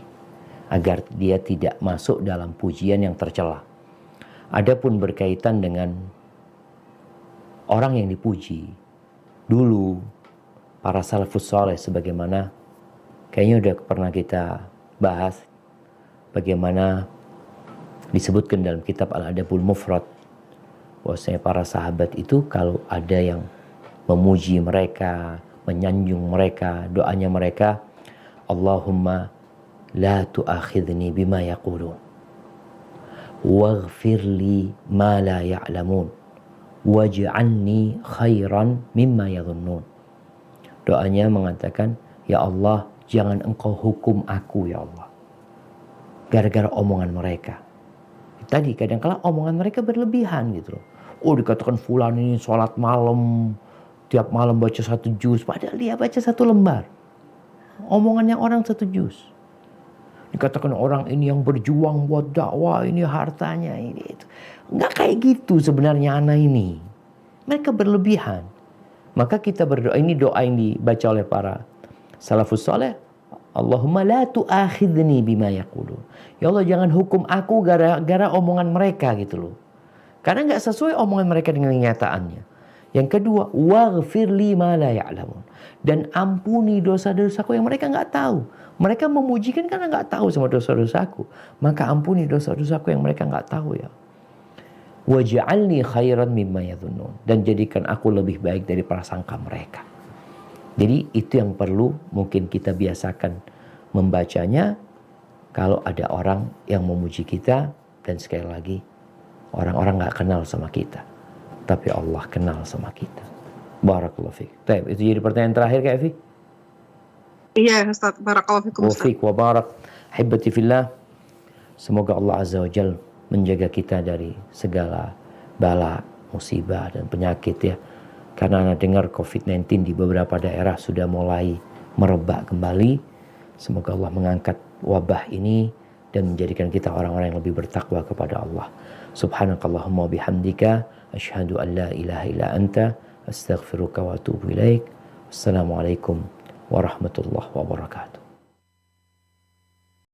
agar dia tidak masuk dalam pujian yang tercela. Adapun berkaitan dengan orang yang dipuji, dulu para salafus saleh sebagaimana kayaknya udah pernah kita bahas, bagaimana disebutkan dalam kitab Al-Adabul Mufrad, bahwasanya para sahabat itu kalau ada yang memuji mereka, menyanjung mereka, doanya mereka, Allahumma la tu'akhidni bima yaqulun waghfir li ma la ya'lamun waj'alni khairan mimma yadhunnun. Doanya mengatakan, ya Allah, jangan engkau hukum aku ya Allah gara-gara omongan mereka. Tadi kadang-kala omongan mereka berlebihan gitu loh. Oh, dikatakan fulan ini sholat malam, tiap malam baca 1 juz, padahal dia baca 1 lembar. Omongannya orang 1 juz. Dikatakan orang ini yang berjuang buat dakwah, ini hartanya, ini itu. Enggak kayak gitu sebenarnya anak ini. Mereka berlebihan. Maka kita berdoa, ini doa yang dibaca oleh para salafus saleh. Allahumma la tu'akhidni bima yaqulun. Ya Allah, jangan hukum aku gara-gara omongan mereka gitu loh. Karena enggak sesuai omongan mereka dengan kenyataannya. Yang kedua, waghfir li ma la ya'lamun. Dan ampuni dosa-dosaku yang mereka enggak tahu. Mereka memujikan karena enggak tahu sama dosa-dosaku. Maka ampuni dosa-dosaku yang mereka enggak tahu ya. Waj'alni khairan mimma yadhunnun. Dan jadikan aku lebih baik dari prasangka mereka. Jadi itu yang perlu mungkin kita biasakan membacanya kalau ada orang yang memuji kita. Dan sekali lagi, orang-orang enggak kenal sama kita, tapi Allah kenal sama kita. Barakallahu fiik. Baik, itu jadi pertanyaan terakhir Kak Evi. Iya Ustaz, barakallahu fiikum Ustaz. Wa fiik wa barak. Hibbati fillah. Semoga Allah Azza wa Jalla menjaga kita dari segala bala, musibah dan penyakit ya. Karena Anda dengar COVID-19 di beberapa daerah sudah mulai merebak kembali. Semoga Allah mengangkat wabah ini dan menjadikan kita orang-orang yang lebih bertakwa kepada Allah. Subhanakallahumma bihamdika asyhadu an la ilaha illa anta astaghfiruka wa atubu ilaik. Assalamualaikum warahmatullahi wabarakatuh.